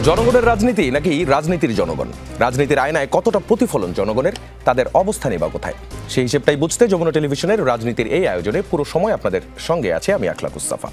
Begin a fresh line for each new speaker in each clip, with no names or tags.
জনগণের রাজনীতি নাকি রাজনীতির জনগণ? রাজনীতির আয়নায় কতটা প্রতিফলন জনগণের, তাদের অবস্থানই বা কোথায়? সেই হিসেবটাই বুঝতে যমুনা টেলিভিশনের রাজনীতির এই আয়োজনে পুরো সময় আপনাদের সঙ্গে আছে আমি আখলাক মুস্তাফা।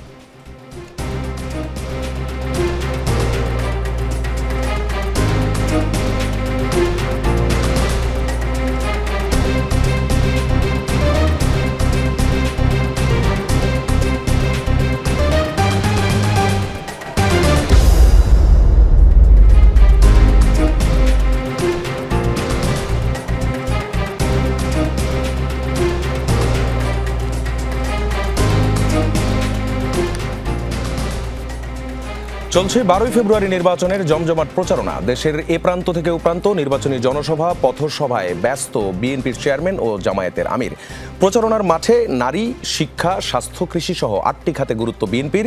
চলছে 12ই ফেব্রুয়ারি নির্বাচনের জমজমাট প্রচারণা। দেশের এ প্রান্ত থেকে ও প্রান্ত নির্বাচনী জনসভা পথসভায় ব্যস্ত বিএনপির চেয়ারম্যান ও জামায়াতের আমির। প্রচারণার মাঠে নারী, শিক্ষা, স্বাস্থ্য, কৃষি সহ 8টি খাতে গুরুত্ব বিএনপির,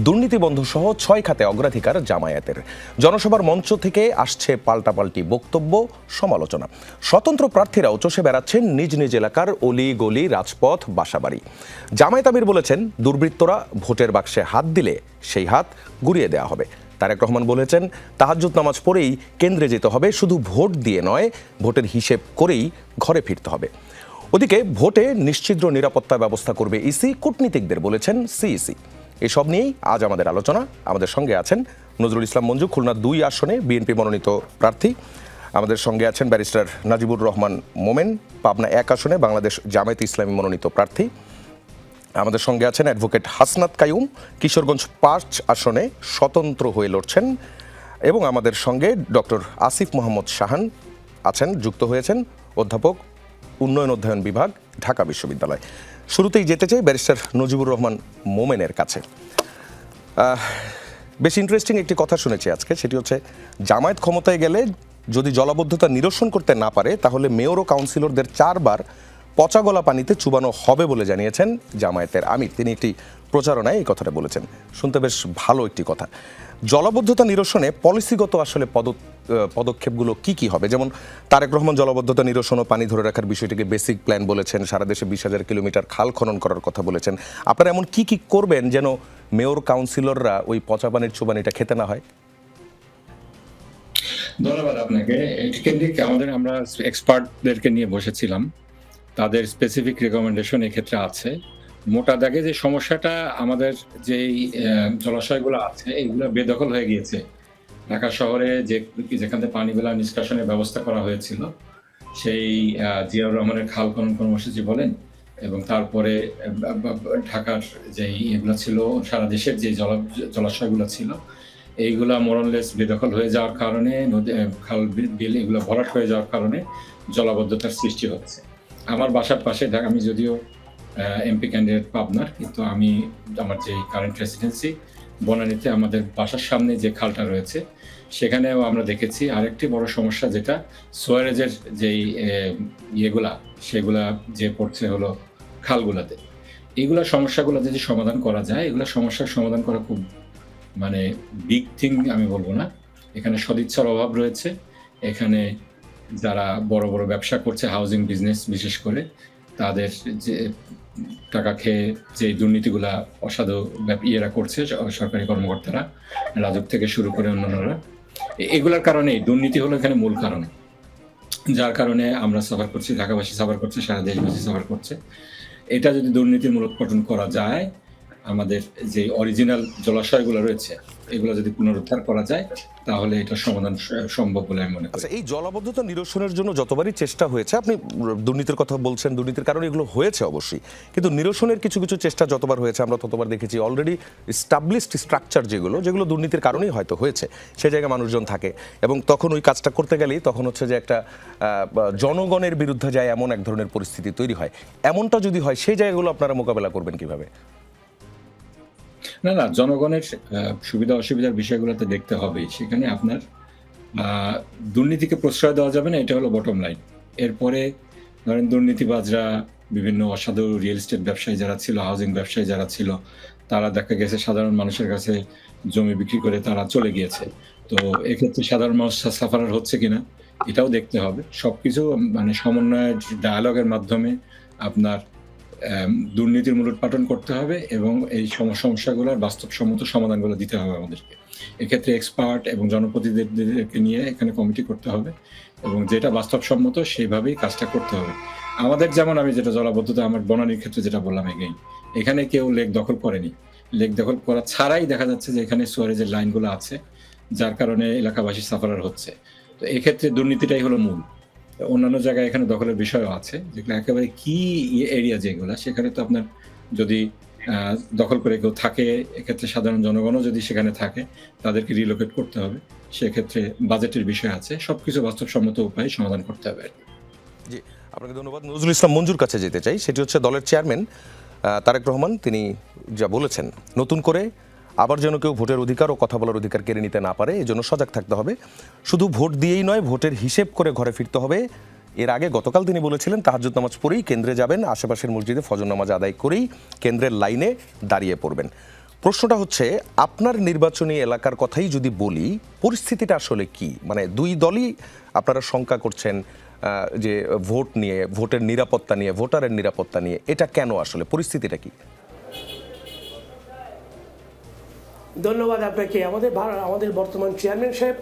দুর্নীতি বন্ধ সহ 6 খাতে অগ্রাধিকার জামায়াতের। জনসভার মঞ্চ থেকে আসছে পাল্টাপাল্টি বক্তব্য, সমালোচনা। স্বতন্ত্র প্রার্থীরাও চষে বেড়াচ্ছেন নিজ নিজ এলাকার অলি গলি, রাজপথ, বাসাবাড়ি। জামায়াত আমির বলেছেন, দুর্বৃত্তরা ভোটের বাক্সে হাত দিলে সেই হাত গুড়িয়ে দেওয়া হবে। তারেক রহমান বলেছেন, তাহাজ্জুদ নামাজ পড়েই কেন্দ্রে যেতে হবে, শুধু ভোট দিয়ে নয়, ভোটের হিসেব করেই ঘরে ফিরতে হবে। ওদিকে ভোটে নিশ্ছিদ্র নিরাপত্তা ব্যবস্থা করবে ইসি, কূটনীতিকদের বলেছেন সিইসি। এসব নিয়েই আজ আমাদের আলোচনা। আমাদের সঙ্গে আছেন নজরুল ইসলাম মঞ্জু, খুলনা 2 আসনে বিএনপি মনোনীত প্রার্থী। আমাদের সঙ্গে আছেন ব্যারিস্টার নাজিবুর রহমান মোমেন, পাবনা 1 আসনে বাংলাদেশ জামায়াতে ইসলামী মনোনীত প্রার্থী। আমাদের সঙ্গে আছেন অ্যাডভোকেট হাসনাত কাইয়ুম, কিশোরগঞ্জ 5 আসনে স্বতন্ত্র হয়ে লড়ছেন। এবং আমাদের সঙ্গে ডক্টর আসিফ মোহাম্মদ শাহান আছেন, যুক্ত হয়েছেন, অধ্যাপক, উন্নয়ন অধ্যয়ন বিভাগ, ঢাকা বিশ্ববিদ্যালয়। শুরুতেই যেতে চাই ব্যারিস্টার নজিবুর রহমান মোমেনের কাছে। বেশ ইন্টারেস্টিং একটি কথা শুনেছি আজকে, সেটি হচ্ছে জামায়াত ক্ষমতায় গেলে যদি জলাবদ্ধতা নিরসন করতে না পারে তাহলে মেয়র ও কাউন্সিলরদের 4 বার পচা গলা পানিতে চুবানো হবে বলে জানিয়েছেন জামায়াতের আমির। তিনি একটি প্রচারণায় এই কথাটা বলেছেন। শুনতে বেশ ভালো একটি কথা। জলাবদ্ধতা নিরসনে পলিসিগত আসলে পদক্ষেপগুলো কি হবে? যেমন তারেক রহমান জলাবদ্ধতা নিরসন ও পানি ধরে রাখার বিষয়টিকে বেসিক প্ল্যান বলেছেন, সারা দেশে 20,000 কিলোমিটার খাল খনন করার কথা বলেছেন। আপনারা এমন কি করবেন যেন মেয়র কাউন্সিলররা ওই পচা পানির চুবানিটা খেতে না হয়?
ধন্যবাদ আপনাকে। আমরা এক্সপার্টদেরকে নিয়ে বসেছিলাম, তাদের স্পেসিফিক রেকমেন্ডেশন এক্ষেত্রে আছে। মোটা দাগে যে সমস্যাটা, আমাদের যেই জলাশয়গুলো আছে এগুলো বেদখল হয়ে গিয়েছে। ঢাকা শহরে যেখান থেকে পানিগুলা নিষ্কাশনের ব্যবস্থা করা হয়েছিল, সেই জিয়াউর রহমানের খাল খনন কর্মসূচি বলেন, এবং তারপরে ঢাকার যেই এগুলো ছিল, সারা দেশের যে জলাশয়গুলো ছিল, এইগুলা মোরনলেস বেদখল হয়ে যাওয়ার কারণে, খাল বিল এগুলো ভরাট হয়ে যাওয়ার কারণে জলাবদ্ধতার সৃষ্টি হচ্ছে। আমার বাসার পাশে, আমি যদিও এমপি ক্যান্ডিডেট পাবনার, কিন্তু আমার যে কারেন্ট রেসিডেন্সি বনানীতে, আমাদের বাসার সামনে যে খালটা রয়েছে সেখানেও আমরা দেখেছি আরেকটি বড় সমস্যা, যেটা সোয়ারেজের যেই সেগুলা যে পড়ছে হলো খালগুলাতে। এইগুলা সমস্যাগুলো যদি সমাধান করা যায়, এগুলা সমস্যার সমাধান করা খুব বিগ থিং আমি বলবো না। এখানে সদিচ্ছার অভাব রয়েছে। এখানে যারা বড় বড় ব্যবসা করছে, হাউজিং বিজনেস বিশেষ করে, তাদের যে টাকা খেয়ে যে দুর্নীতিগুলা অসাধু করছে সরকারি কর্মকর্তারা, রাজক থেকে শুরু করে অন্যান্যরা, এগুলার কারণে দুর্নীতি হলো এখানে মূল কারণ, যার কারণে আমরা সাফার করছি, ঢাকাবাসী সাফার করছে, সারা দেশবাসী সাফার করছে। এটা যদি দুর্নীতির মূলোৎপাটন করা যায়, আমাদের যে অরিজিনাল জলাশয়গুলো রয়েছে এগুলো যদি পুনরুদ্ধার করা যায়, তাহলে এটা সমাধান সম্ভব বলে আমি মনে করি।
এই জলাবদ্ধতা নিরসনের জন্য যতবারই চেষ্টা হয়েছে, আপনি দুর্নীতির কথা বলছেন, দুর্নীতির কারণে এগুলো হয়েছে অবশ্যই, কিন্তু নিরসনের কিছু চেষ্টা যতবার হয়েছে আমরা ততবার দেখেছি অলরেডি এস্টাবলিশড স্ট্রাকচার যেগুলো দুর্নীতির কারণেই হয়তো হয়েছে, সেই জায়গায় মানুষজন থাকে, এবং তখন ওই কাজটা করতে গেলেই তখন হচ্ছে যে একটা জনগণের বিরুদ্ধে যায় এমন এক ধরনের পরিস্থিতি তৈরি হয়। এমনটা যদি হয়, সেই জায়গাগুলো আপনারা মোকাবেলা করবেন কিভাবে?
না, জনগণের সুবিধা অসুবিধার বিষয়গুলোতে দেখতে হবে। সেখানে আপনার দুর্নীতিকে প্রশ্রয় দেওয়া যাবে না, এটা হলো বটম লাইন। এরপরে ধরেন দুর্নীতিবাজরা, বিভিন্ন অসাধু রিয়েল এস্টেট ব্যবসায়ী যারা ছিল, হাউজিং ব্যবসায়ী যারা ছিল, তারা দেখা গেছে সাধারণ মানুষের কাছে জমি বিক্রি করে তারা চলে গিয়েছে। তো এক্ষেত্রে সাধারণ মানুষ সাফারার হচ্ছে কিনা এটাও দেখতে হবে। সবকিছু সমন্বয়ের ডায়ালগের মাধ্যমে আপনার দুর্নীতির মূলোৎপাটন করতে হবে এবং এই সমস্যাগুলোর বাস্তবসম্মত সমাধানগুলো দিতে হবে আমাদেরকে। এক্ষেত্রে এক্সপার্ট এবং জনপ্রতিনিধিদেরকে নিয়ে এখানে কমিটি করতে হবে এবং যেটা বাস্তবসম্মত সেইভাবেই কাজটা করতে হবে। আমাদের যেমন আমি যেটা জলাবদ্ধতা আমার বনানীর ক্ষেত্রে যেটা বললাম এগেইন, এখানে কেউ লেক দখল করেনি। লেক দখল করা ছাড়াই দেখা যাচ্ছে যে এখানে সুয়ারেজের লাইনগুলো আছে, যার কারণে এলাকাবাসী সাফারার হচ্ছে। তো এক্ষেত্রে দুর্নীতিটাই হলো মূল। অন্যান্য জায়গায় এখানে দখলের বিষয়ও আছে, যেগুলো একেবারে কি এরিয়া যেগুলো, সেখানে তো আপনার যদি দখল করে কেউ থাকে, এক্ষেত্রে সাধারণ জনগণও যদি সেখানে থাকে তাদেরকে রিলোকেট করতে হবে। সেক্ষেত্রে বাজেটের বিষয় আছে, সবকিছু বাস্তবসম্মত উপায়ে সমাধান করতে হবে।
জি, আপনাকে ধন্যবাদ। নজরুল ইসলাম মঞ্জুর কাছে যেতে চাই। সেটি হচ্ছে দলের চেয়ারম্যান তারেক রহমান, তিনি যা বলেছেন নতুন করে আবার যেন কেউ ভোটের অধিকার ও কথা বলার অধিকার কেড়ে নিতে না পারে, এই জন্য সজাগ থাকতে হবে। শুধু ভোট দিয়েই নয়, ভোটের হিসেব করে ঘরে ফিরতে হবে। এর আগে গতকাল তিনি বলেছিলেন তাহাজ্জুদ নামাজ পড়েই কেন্দ্রে যাবেন, আশেপাশের মসজিদে ফজর নামাজ আদায় করেই কেন্দ্রের লাইনে দাঁড়িয়ে পড়বেন। প্রশ্নটা হচ্ছে, আপনার নির্বাচনী এলাকার কথাই যদি বলি, পরিস্থিতিটা আসলে কি? মানে দুই দলই আপনারা শঙ্কা করছেন যে ভোট নিয়ে, ভোটের নিরাপত্তা নিয়ে, ভোটারের নিরাপত্তা নিয়ে। এটা কেন আসলে, পরিস্থিতিটা কি?
ধন্যবাদ আপনাকে। আমাদের বর্তমান চেয়ারম্যান সাহেব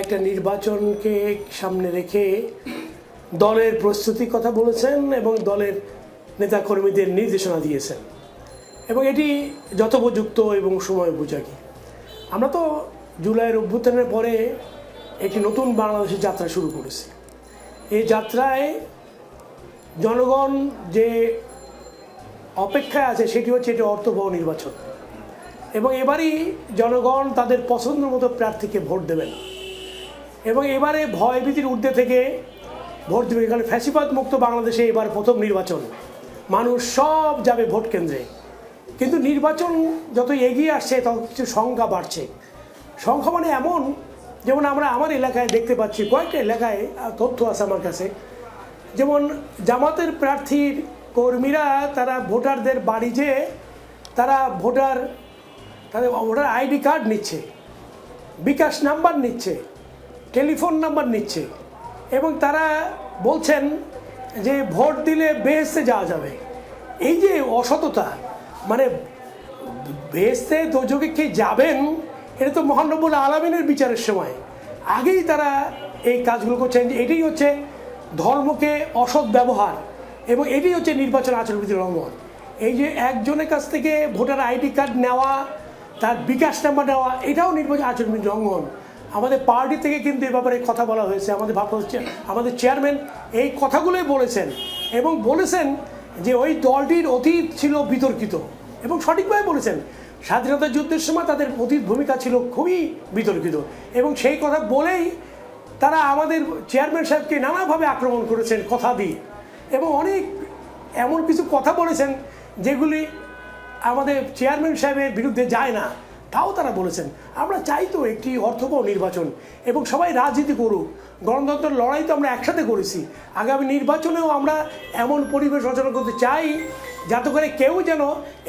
একটা নির্বাচনকে সামনে রেখে দলের প্রস্তুতির কথা বলেছেন এবং দলের নেতাকর্মীদের নির্দেশনা দিয়েছেন, এবং এটি যথোপযুক্ত এবং সময় উপযোগী। আমরা তো জুলাইয়ের অভ্যুত্থানের পরে একটি নতুন বাংলাদেশের যাত্রা শুরু করেছি। এই যাত্রায় জনগণ যে অপেক্ষায় আছে সেটি হচ্ছে এটি অর্থবহ নির্বাচন, এবং এবারই জনগণ তাদের পছন্দ মতো প্রার্থীকে ভোট দেবেন এবং এবারে ভয়ভীতির ঊর্ধ্বে থেকে ভোট দেবে। কারণ ফ্যাসিবাদ মুক্ত বাংলাদেশে এবার প্রথম নির্বাচন, মানুষ সব যাবে ভোট কেন্দ্রে। কিন্তু নির্বাচন যত এগিয়ে আসছে তত কিছু সংখ্যা বাড়ছে। সংখ্যা মানে এমন, যেমন আমার এলাকায় দেখতে পাচ্ছি, কয়েকটা এলাকায় তথ্য আছে আমার কাছে, যেমন জামাতের প্রার্থীর কর্মীরা তারা ভোটারদের বাড়ি যেয়ে তারা তাদের ভোটার আইডি কার্ড নিচ্ছে, বিকাশ নাম্বার নিচ্ছে, টেলিফোন নাম্বার নিচ্ছে, এবং তারা বলছেন যে ভোট দিলে বেহেশতে যাওয়া যাবে। এই যে অসততা, মানে বেহেশতে দোজখে কে যাবেন, এটা তো মহান রব্বুল আলামিনের বিচারের সময় আগেই তারা এই কাজগুলো করছেন। এটাই হচ্ছে ধর্মকে অসৎ ব্যবহার এবং এটাই হচ্ছে নির্বাচন আচরণবিধি লঙ্ঘন। এই যে একজনের কাছ থেকে ভোটার আইডি কার্ড নেওয়া, তার বিকাশ নাম্বার নেওয়া, এটাও নির্বাচন আচরণবিধি লঙ্ঘন। আমাদের পার্টি থেকে কিন্তু এ ব্যাপারে কথা বলা হয়েছে। আমাদের চেয়ারম্যান এই কথাগুলোই বলেছেন এবং বলেছেন যে ওই দলটির অতীত ছিল বিতর্কিত, এবং সঠিকভাবে বলেছেন স্বাধীনতা যুদ্ধের সময় তাদের অতীত ভূমিকা ছিল খুবই বিতর্কিত, এবং সেই কথা বলেই তারা আমাদের চেয়ারম্যান সাহেবকে নানাভাবে আক্রমণ করেছেন কথা দিয়ে, এবং অনেক এমন কিছু কথা বলেছেন যেগুলি আমাদের চেয়ারম্যান সাহেবের বিরুদ্ধে যায় না, তাও তারা বলেছেন। আমরা চাই তো একটি অর্থবহ নির্বাচন এবং সবাই রাজনীতি করুক। গণতন্ত্রের লড়াই তো আমরা একসাথে করেছি। আগামী নির্বাচনেও আমরা এমন পরিবেশ রচনা করতে চাই যাতে করে কেউ যেন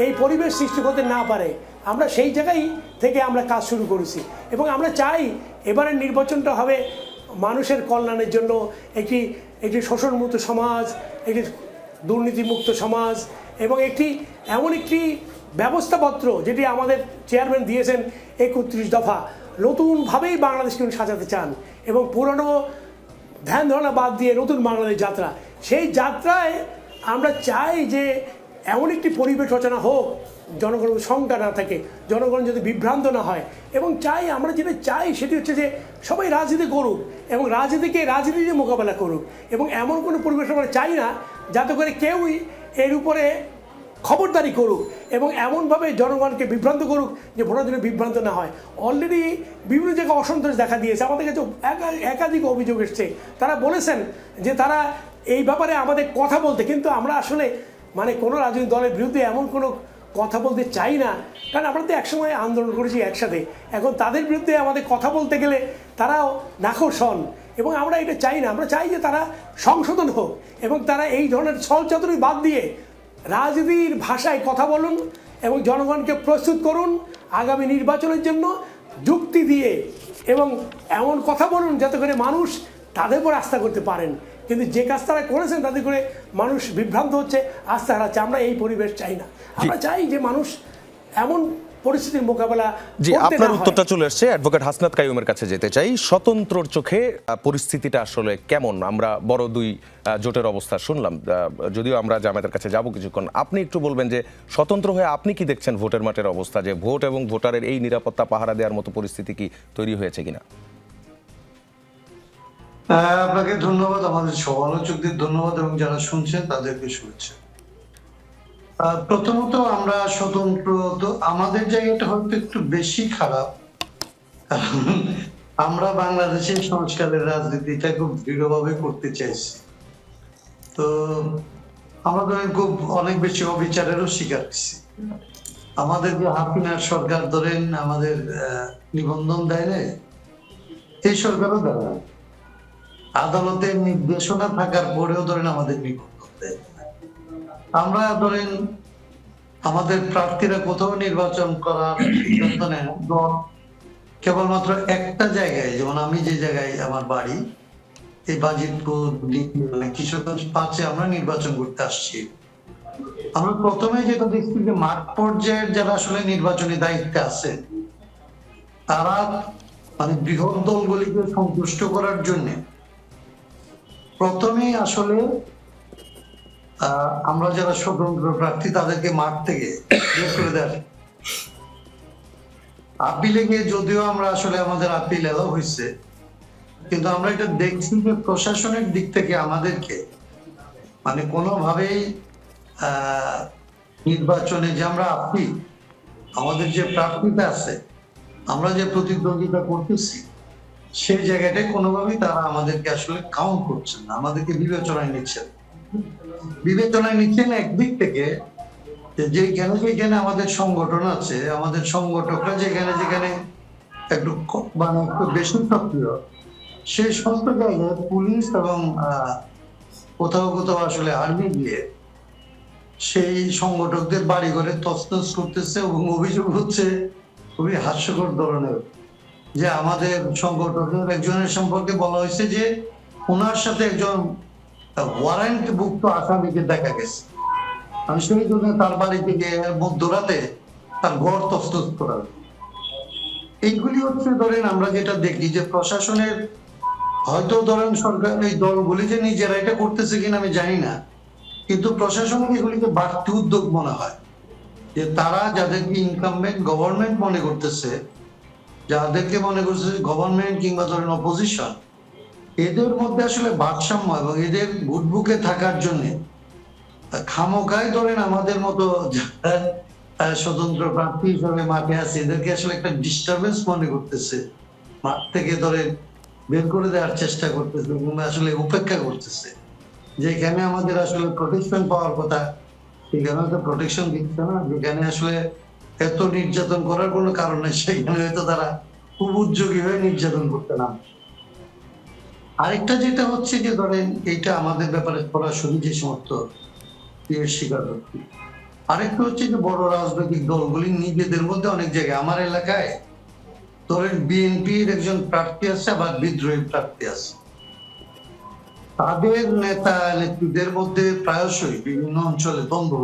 এই পরিবেশ সৃষ্টি করতে না পারে। আমরা সেই জায়গায় থেকে আমরা কাজ শুরু করেছি, এবং আমরা চাই এবারের নির্বাচনটা হবে মানুষের কল্যাণের জন্য, একটি শোষণমুক্ত সমাজ, একটি দুর্নীতিমুক্ত সমাজ, এবং এমন একটি ব্যবস্থাপত্র যেটি আমাদের চেয়ারম্যান দিয়েছেন 31 দফা, নতুনভাবেই বাংলাদেশকে উনি সাজাতে চান, এবং পুরনো ধ্যান ধারণা বাদ দিয়ে নতুন বাংলাদেশ যাত্রা। সেই যাত্রায় আমরা চাই যে এমন একটি পরিবেশ রচনা হোক, জনগণের শঙ্কা না থাকে, জনগণ যদি বিভ্রান্ত না হয়, এবং আমরা যেটা চাই সেটি হচ্ছে যে সবাই রাজনীতি করুক এবং রাজনীতি দিয়ে মোকাবেলা করুক, এবং এমন কোনো পরিবেশ আমরা চাই না যাতে করে কেউই এর উপরে খবরদারি করুক এবং এমনভাবে জনগণকে বিভ্রান্ত করুক যে ভোটার জন্য বিভ্রান্ত না হয়। অলরেডি বিভিন্ন জায়গায় অসন্তোষ দেখা দিয়েছে, আমাদের কাছে একাধিক অভিযোগ এসছে। তারা বলেছেন যে তারা এই ব্যাপারে আমাদের কথা বলতে, কিন্তু আমরা আসলে কোনো রাজনৈতিক দলের বিরুদ্ধে এমন কোনো কথা বলতে চাই না, কারণ আমরা তো একসময় আন্দোলন করেছি একসাথে। এখন তাদের বিরুদ্ধে আমাদের কথা বলতে গেলে তারাও নাখোশ হন, এবং আমরা এটা চাই না। আমরা চাই যে তারা সংশোধন হোক এবং তারা এই ধরনের ছলচাতুরি বাদ দিয়ে রাজনীতির ভাষায় কথা বলুন এবং জনগণকে প্রস্তুত করুন আগামী নির্বাচনের জন্য যুক্তি দিয়ে, এবং এমন কথা বলুন যাতে করে মানুষ তাদের উপর আস্থা করতে পারেন। কিন্তু যে কাজ তারা করেছেন তাতে করে মানুষ বিভ্রান্ত হচ্ছে, আস্থা হারাচ্ছে। আমরা এই পরিবেশ চাই না। আমরা চাই যে মানুষ এমন পরিস্থিতির মোকাবেলা
জি,
করতে
আপনার
না হয়।
উত্তরটা চলে আসছে। অ্যাডভোকেট হাসনাত কাইয়ুমের কাছে যেতে চাই। স্বতন্ত্রর চোখে পরিস্থিতিটা আসলে কেমন? আমরা বড় দুই জোটের অবস্থা শুনলাম, যদিও আমরা জামায়াতের কাছে যাব কিছুক্ষণ। আপনি একটু বলবেন যে স্বতন্ত্র হয়ে আপনি কি দেখছেন ভোটের মাঠের অবস্থা, যে ভোট এবং ভোটারের এই নিরাপত্তা পাহারা দেওয়ার মতো পরিস্থিতি কি তৈরি হয়েছে কিনা?
আপনাকে ধন্যবাদ, আমাদের সমালোচকদের ধন্যবাদ এবং যারা শুনছেন তাদেরকে শুভেচ্ছা। প্রথমত আমরা স্বতন্ত্র, তো আমাদের জায়গাটা হয়তো একটু বেশি খারাপ, কারণ আমরা বাংলাদেশের সংস্কারের রাজনীতিটা খুব দৃঢ়ভাবে করতে চাইছি। তো আমরা ধরেন খুব অনেক বেশি অবিচারেরও শিকার হচ্ছি। আমাদের যে হাসিনার সরকার ধরেন আমাদের নিবন্ধন দেয় না, এই সরকারও দেয় না। আদালতের নির্দেশনা থাকার পরেও ধরেন আমাদের নিবন্ধন দেয়। আমরা ধরেন আমাদের প্রার্থীরা কোথাও নির্বাচন করার সিদ্ধান্ত নেয় না, কেবলমাত্র একটা জায়গায়, যেমন আমি যে জায়গায় আমার বাড়ি, এই বাজিতপুর কিশোরগঞ্জ 5-এ আমরা নির্বাচন করতে আসছি। আমরা প্রথমে যেটা দেখছি যে মাঠ পর্যায়ের যারা আসলে নির্বাচনী দায়িত্বে আছেন, তারা মানে বৃহৎ দলগুলিকে সন্তুষ্ট করার জন্য প্রথমেই আসলে আমরা যারা স্বতন্ত্র প্রার্থী তাদেরকে মাঠ থেকে বের করে দেয়। আপিলে গিয়ে যদিও আমরা আসলে আমাদের আপিল এলাও হয়েছে, কিন্তু আমরা এটা দেখছি যে প্রশাসনের দিক থেকে আমাদেরকে মানে কোনোভাবেই নির্বাচনে যে আমরা আপিল, আমাদের যে প্রার্থীতা আছে, আমরা যে প্রতিদ্বন্দ্বিতা করতেছি, সেই জায়গাটায় কোনোভাবেই তারা আমাদেরকে আসলে কাউন্ট করছেন না, আমাদেরকে বিবেচনায় নিচ্ছেন। বিবেচনায় নিচ্ছেন একদিক থেকে যেখানে যেখানে আমাদের সংগঠন আছে, আমাদের সংগঠকরা যেখানে যেখানে একটু মানে একটু বেশি সক্রিয়, সেই সমস্ত জায়গায় পুলিশ এবং কোথাও কোথাও আসলে আর্মি গিয়ে সেই সংগঠকদের বাড়ি ঘরে তছনছ করতেছে এবং অভিযোগ হচ্ছে খুবই হাস্যকর ধরনের, যে আমাদের সংগঠনের একজনের সম্পর্কে বলা হয়েছে যে ওনার সাথে একজন ওয়ারেন্ট ভুক্ত আসামিকে দেখা গেছে, আমি সেই জন্য তার বাড়ি থেকে মধ্যরাতে তার ঘর তছনছ করা। এইগুলি হচ্ছে ধরেন আমরা যেটা দেখি যে প্রশাসনের হয়তো ধরেন সরকার এই দলগুলি যে নিজেরা এটা করতেছে কিনা আমি জানি না, কিন্তু প্রশাসনের এগুলিকে বাড়তি উদ্যোগ মনে হয় যে তারা যাদেরকে ইনকামবেন্ট গভর্নমেন্ট মনে করতেছে, যাদেরকে মনে করছে গভর্নমেন্ট কিংবা ধরেন অপোজিশন, এদের মধ্যে আসলে ভারসাম্য এবং এদের ভোটবুকে থাকার জন্য খামোকায় ধরেন আমাদের মতো স্বতন্ত্র প্রার্থী হিসেবে মাঠে আছে, এদেরকে আসলে একটা ডিস্টারবেন্স মনে করতেছে, মাঠ থেকে ধরেন বের করে দেওয়ার চেষ্টা করতেছে কিংবা আসলে উপেক্ষা করতেছে। যেখানে আমাদের আসলে প্রোটেকশন পাওয়ার কথা সেখানে তো প্রোটেকশন দিচ্ছে না, যেখানে আসলে এত নির্যাতন করার কোনো কারণ নেই সেখানে হয়তো তারা খুব উদ্যোগী হয়ে নির্যাতন করতে না। আরেকটা যেটা হচ্ছে যে ধরেন এইটা আমাদের ব্যাপারে সরাসরি যে সমস্ত স্বীকার হচ্ছে, আরেকটা হচ্ছে যে বড় রাজনৈতিক দলগুলি নিজেদের মধ্যে অনেক জায়গায়, আমার এলাকায় ধরেন বিএনপির একজন প্রার্থী আছে, আবার বিদ্রোহী প্রার্থী আছে, তাদের নেতা নেত্রীদের মধ্যে প্রায়শই বিভিন্ন অঞ্চলে দ্বন্দ্ব,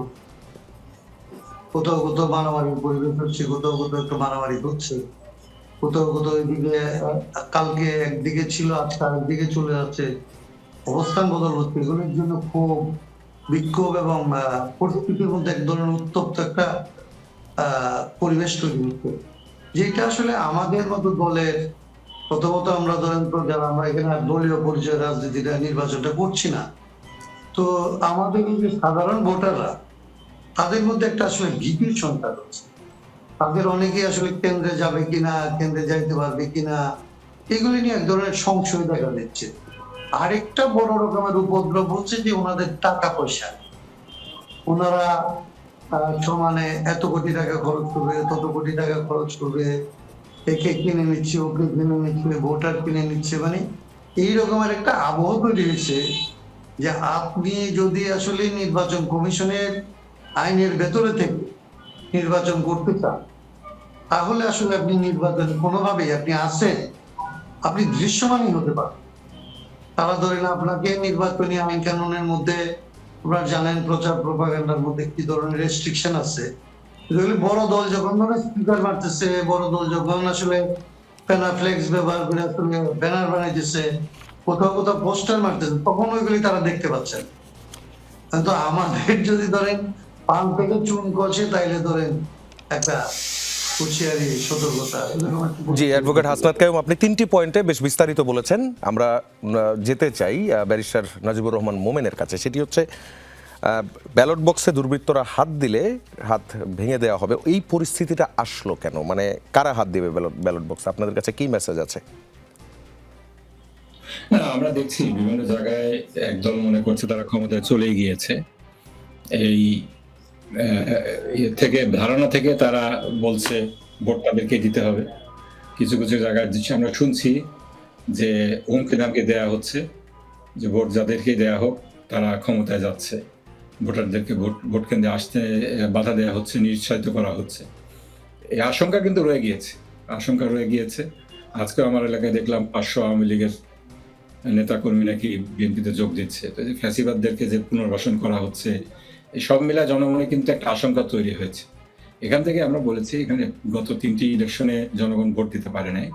কোথাও কোথাও মারামারি পরিবেশ হচ্ছে, কোথাও কোথাও একটু মারামারি হচ্ছে, কোথাও কোথাও এদিকে কালকে একদিকে ছিল আজকে আরেকদিকে চলে যাচ্ছে, অবস্থান বদল হচ্ছে। এগুলোর জন্য খুব বিক্ষোভ এবং পরিস্থিতির মধ্যে এক ধরনের উত্তপ্ত একটা পরিবেশ তৈরি হচ্ছে, যেটা আসলে আমাদের মতো দলের প্রথমত আমরা ধরেন তো যারা আমরা এখানে দলীয় পরিচয় রাজনীতিটা নির্বাচনটা করছি না, তো আমাদের এই যে সাধারণ ভোটাররা তাদের মধ্যে একটা আসলে ভীতির সঞ্চার হচ্ছে, তাদের অনেকেই আসলে কেন্দ্রে যাবে কিনা, কেন্দ্রে যাইতে পারবে কিনা, এগুলি নিয়ে এক ধরনের সংশয় দেখা দিচ্ছে। আরেকটা বড় রকমের উপদ্রব হচ্ছে যে ওনাদের টাকা পয়সা, ওনারা সমানে এত কোটি টাকা খরচ করবে, তত কোটি টাকা খরচ করবে, একে কিনে নিচ্ছে, ওকে কিনে নিচ্ছে, ভোটার কিনে নিচ্ছে, মানে এই রকমের একটা আবহ তৈরি হয়েছে যে আপনি যদি আসলে নির্বাচন কমিশনের আইনের ভেতরে থেকে নির্বাচন করতে চান, তাহলে আসলে আপনি নির্বাচন কোনোভাবেই আপনি আসেন, আপনি দৃশ্যমানই হতে পারেন। তারা ধরেন আপনাকে নির্বাচনী আইন কানুনের মধ্যে, আপনারা জানেন প্রচার প্রপাগান্ডার মধ্যে কি ধরনের রেস্ট্রিকশন আছে। যদি বড় দল যখন মানে স্পিকার মারতেছে, বড় দল যখন আসলে প্যানাফ্লেক্স ব্যবহার করে আসলে ব্যানার বানাইতেছে, কোথাও কোথাও পোস্টার মারতেছে, তখন ওইগুলি তারা দেখতে পাচ্ছেন। কিন্তু আমাদের যদি ধরেন পান থেকে চুন কষে, তাইলে ধরেন একটা হুঁশিয়ারি সতর্কতা এরকম একটা
জি, অ্যাডভোকেট হাসনাত কাইয়ুম, আপনি 3টি পয়েন্টে বেশ বিস্তারিত বলেছেন। আমরা যেতে চাই ব্যারিস্টার নাজিবুর রহমান মোমেনের কাছে। সেটি হচ্ছে ব্যালট বক্সে দুর্বৃত্তরা হাত দিলে হাত ভেঙে দেওয়া হবে, এই পরিস্থিতিটা আসলো কেন? মানে কারা হাত দিবে ব্যালট বক্স? আপনাদের কাছে কি মেসেজ আছে?
না, আমরা দেখছি বিভিন্ন জায়গায় একদল মনে করছে তারা ক্ষমতায় চলে গিয়েছে, এই থেকে ধারণা থেকে তারা বলছে ভোট তাদেরকে দিতে হবে। কিছু কিছু জায়গায় আমরা শুনছি যে হুমকি ধামকি দেয়া হচ্ছে যে ভোট যাদেরকে দেয়া হোক তারা ক্ষমতায় যাচ্ছে, ভোটারদেরকে ভোট কেন্দ্রে আসতে বাধা দেওয়া হচ্ছে, নিরুৎসাহিত করা হচ্ছে। এই আশঙ্কা কিন্তু রয়ে গিয়েছে। আজকে আমার এলাকায় দেখলাম 500 আওয়ামী লীগের নেতাকর্মী নাকি বিএনপিতে যোগ দিচ্ছে। তো যে ফ্যাসিবাদদেরকে যে পুনর্বাসন করা হচ্ছে, এই সব মিলা জনমনে কিন্তু একটা আশঙ্কা তৈরি হয়েছে। এখান থেকে আমরা বলেছি, এখানে গত 3টি ইলেকশনে জনগণ ভোট দিতে পারে নাই।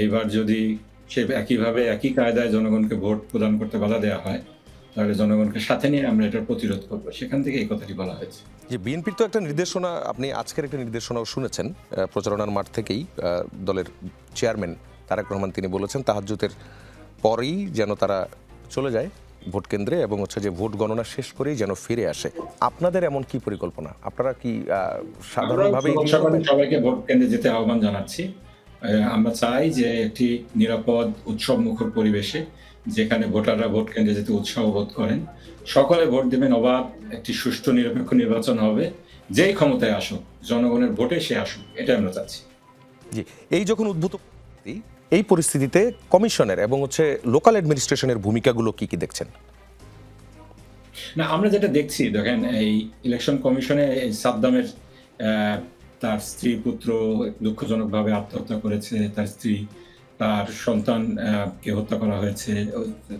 এইবার যদি সে একইভাবে একই কায়দায় জনগণকে ভোট প্রদান করতে বাধা দেওয়া হয়, তাহলে জনগণকে সাথে নিয়ে আমরা এটার প্রতিরোধ করবো। সেখান থেকে এই কথাটি বলা হয়েছে।
যে বিএনপির তো একটা নির্দেশনা, আপনি আজকের একটা নির্দেশনাও শুনেছেন প্রচারণার মাঠ থেকেই। দলের চেয়ারম্যান তারেক রহমান তিনি বলেছেন তাহাজ্জুদের পরেই যেন তারা চলে যায় ভোট কেন্দ্রে এবং হচ্ছে যে ভোট গণনা শেষ করেই যেন ফিরে আসে। আপনাদের এমন কি পরিকল্পনা? আপনারা কি সাধারণভাবেই
সবাইকে ভোট কেন্দ্রে যেতে আহ্বান জানাচ্ছি। আমরা চাই যে একটি নিরাপদ উৎসবমুখর পরিবেশে, যেখানে ভোটাররা ভোট কেন্দ্রে যেতে উৎসাহ বোধ করেন, সকলে ভোট দেবেন, অবাধ একটি সুষ্ঠু নিরপেক্ষ নির্বাচন হবে, যেই ক্ষমতায় আসুক জনগণের ভোটে সে আসুক, এটা আমরা চাচ্ছি।
জি, এই যখন উদ্ভূত এই পরিস্থিতিতে কমিশনের এবং হচ্ছে লোকাল অ্যাডমিনিস্ট্রেশনের ভূমিকাগুলো কি কি দেখছেন?
না, আমরা যেটা দেখছি, দেখেন এই ইলেকশন কমিশনে সাদ্দামের তার স্ত্রী পুত্র দুঃখজনকভাবে আত্মহত্যা করেছে, তার স্ত্রী, তার সন্তান কে হত্যা করা হয়েছে,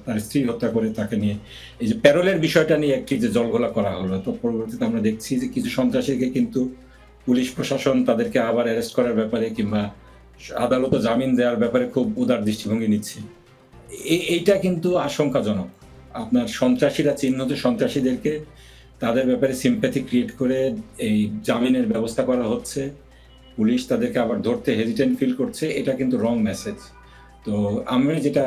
তার স্ত্রী হত্যা করে তাকে নিয়ে এই যে প্যারোলের বিষয়টা নিয়ে একটি যে জলঘোলা করা হলো, তো পরবর্তীতে আমরা দেখছি যে কিছু সন্ত্রাসীকে কিন্তু পুলিশ প্রশাসন তাদেরকে আবার অ্যারেস্ট করার ব্যাপারে কিংবা আদালতে জামিন দেওয়ার ব্যাপারে খুব উদার দৃষ্টিভঙ্গি নিচ্ছে। এইটা কিন্তু আশঙ্কাজনক। আপনার সন্ত্রাসীরা চিহ্নিত সন্ত্রাসীদেরকে তাদের ব্যাপারে সিম্প্যাথি ক্রিয়েট করে এই জামিনের ব্যবস্থা করা হচ্ছে, পুলিশ তাদেরকে আবার ধরতে হেজিটেন্ট ফিল করছে, এটা কিন্তু রং মেসেজ। তো আমি যেটা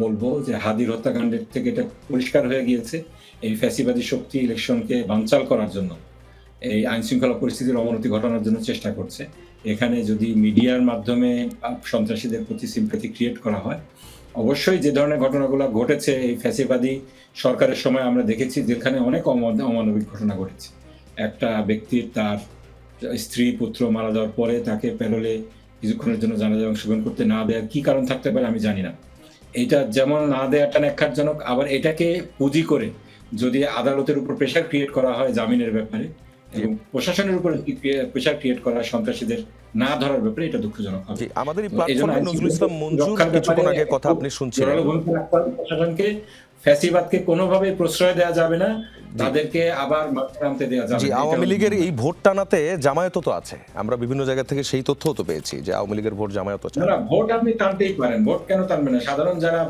বলবো যে হাদির হত্যাকাণ্ডের থেকে এটা পরিষ্কার হয়ে গিয়েছে, এই ফ্যাসিবাদী শক্তি ইলেকশনকে বানচাল করার জন্য, এই আইন শৃঙ্খলা পরিস্থিতির অবনতি ঘটানোর জন্য চেষ্টা করছে। এখানে যদি মিডিয়ার মাধ্যমে সন্ত্রাসীদের প্রতি সিম্প্যাথি ক্রিয়েট করা হয়, অবশ্যই যে ধরনের ঘটনাগুলো ঘটেছে এই ফ্যাসিবাদী সরকারের সময় আমরা দেখেছি, যেখানে অনেক অমানবিক ঘটনা ঘটেছে। একটা ব্যক্তির তার স্ত্রী পুত্র মারা যাওয়ার পরে তাকে প্যারোলে কিছুক্ষণের জন্য জানাজা অংশগ্রহণ করতে না দেওয়ার কি কারণ থাকতে পারে আমি জানি না। এটা যেমন না দেওয়াটা ন্যাক্কারজনক, আবার এটাকে পুঁজি করে যদি আদালতের উপর প্রেশার ক্রিয়েট করা হয় জামিনের ব্যাপারে এবং প্রশাসনের উপর প্রেশার ক্রিয়েট করা সন্ত্রাসীদের না ধরার ব্যাপারে, এটা দুঃখজনক হবে।
আমাদের এই প্ল্যাটফর্মে নজরুল ইসলাম মঞ্জুর কিছুক্ষণ আগে কথা আপনি শুনছিলেন,
প্রশাসনকে ফ্যাসিবাদকে কোনোভাবেই প্রশ্রয় দেওয়া যাবে না, তাদেরকে আবার মাঠে নামতে দেওয়া যাবে না।
আওয়ামী লীগের এই ভোট টানাতে জামায়াতও তো আছে, আমরা বিভিন্ন জায়গা থেকে সেই তথ্যও তো পেয়েছি যে আওয়ামী লীগের ভোট জামায়াত আছে।
না, ভোট আপনি টানতেই পারেন, ভোট কেন টানবেন না? সাধারণ যারা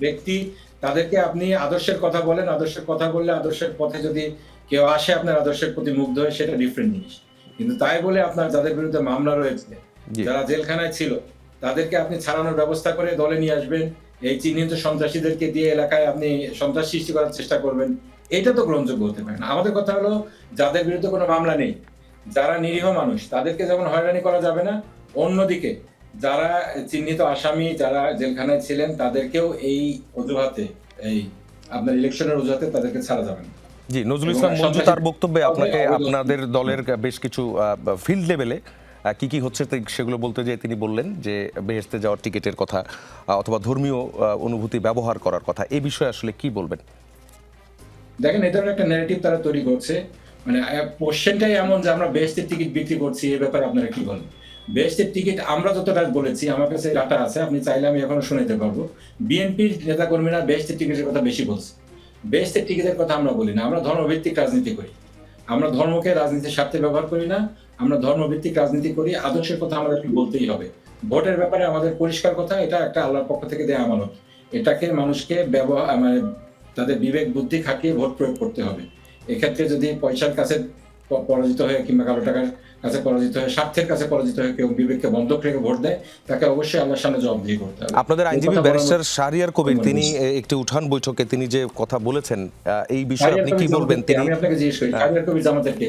ব্যক্তি, তাদেরকে আপনি আদর্শের কথা বলেন, আদর্শের কথা বললে আদর্শের পথে যদি কেউ আসে আপনার আদর্শের প্রতি মুগ্ধ হয়ে, সেটা ডিফারেন্ট জিনিস। কিন্তু তাই বলে আপনার যাদের বিরুদ্ধে মামলা রয়েছে, যারা জেলখানায় ছিল, তাদেরকে আপনি ছাড়ানোর ব্যবস্থা করে দলে নিয়ে আসবেন, এই চিহ্নিত সন্ত্রাসীদেরকে দিয়ে এলাকায় আপনি সন্ত্রাস সৃষ্টি করার চেষ্টা করবেন, এটা তো গ্রহণযোগ্য হতে পারে না। আমাদের কথা হলো যাদের বিরুদ্ধে কোনো মামলা নেই, যারা নিরীহ মানুষ, তাদেরকে যেমন হয়রানি করা যাবে না, অন্যদিকে যারা চিহ্নিত আসামি, যারা জেলখানায় ছিলেন, তাদেরকেও এই অজুহাতে, এই আপনার ইলেকশনের অজুহাতে তাদেরকে ছাড়া যাবে না।
জি, নজরুল ইসলাম মঞ্জু তার বক্তব্যে আপনাকে আপনাদের দলের বেশ কিছু ফিল্ড লেভেলে কি কি হচ্ছে সেগুলো বলতে যেয়ে তিনি বললেন যে বেহেশতে যাওয়ার টিকিটের কথা অথবা ধর্মীয় অনুভূতি ব্যবহার করার কথা, এই বিষয়ে আসলে কি বলবেন?
দেখেন, এই ধরনের একটা ন্যারেটিভ তারা তৈরি করছে, মানে কোশ্চেনটাই এমন যে আমরা বেহেশতের টিকিট বিক্রি করছি, এই ব্যাপারে আপনারা কি বলেন? বেহেশতের টিকিট আমরা যতটা বলেছি, আমার কাছে ডাটা আছে, আপনি চাইলে আমি এখনো শোনাতে পারবো। বিএনপির নেতাকর্মীরা বেহেশতের টিকিটের কথা বেশি বলছে। বেহেশতের টিকিটের কথা আমরা বলি না, আমরা ধর্মভিত্তিক রাজনীতি করি। আমরা ধর্মকে রাজনীতির স্বার্থে ব্যবহার করি না, আমরা ধর্মভিত্তিক রাজনীতি করি। আদর্শের কথা আমাদেরকে বলতেই হবে। ভোটের ব্যাপারে আমাদের পরিষ্কার কথা, এটা একটা আল্লাহর পক্ষ থেকে দেয়া আমানত। এটাকে মানুষকে ব্যবহার মানে তাদের বিবেক বুদ্ধি খাটিয়ে ভোট প্রয়োগ করতে হবে। এক্ষেত্রে যদি পয়সার কাছে পরাজিত হয়ে কিংবা কালো টাকার কাছে পরাজিত হয়ে, স্বার্থের কাছে পরাজিত হয়ে কেউ বিবেককে বন্ধক রেখে ভোট দেয়, তাকে অবশ্যই আল্লাহর সামনে জবাবদিহি করতে হবে।
আপনাদের আইনজীবী ব্যারিস্টার শাহরিয়ার কবির তিনি একটি উঠান বৈঠকে তিনি যে কথা বলেছেন, এই বিষয়ে আপনি কি বলবেন? তিনি,
আমি আপনাকে জিজ্ঞেস করি, শাহরিয়ার কবির জামাতের কে,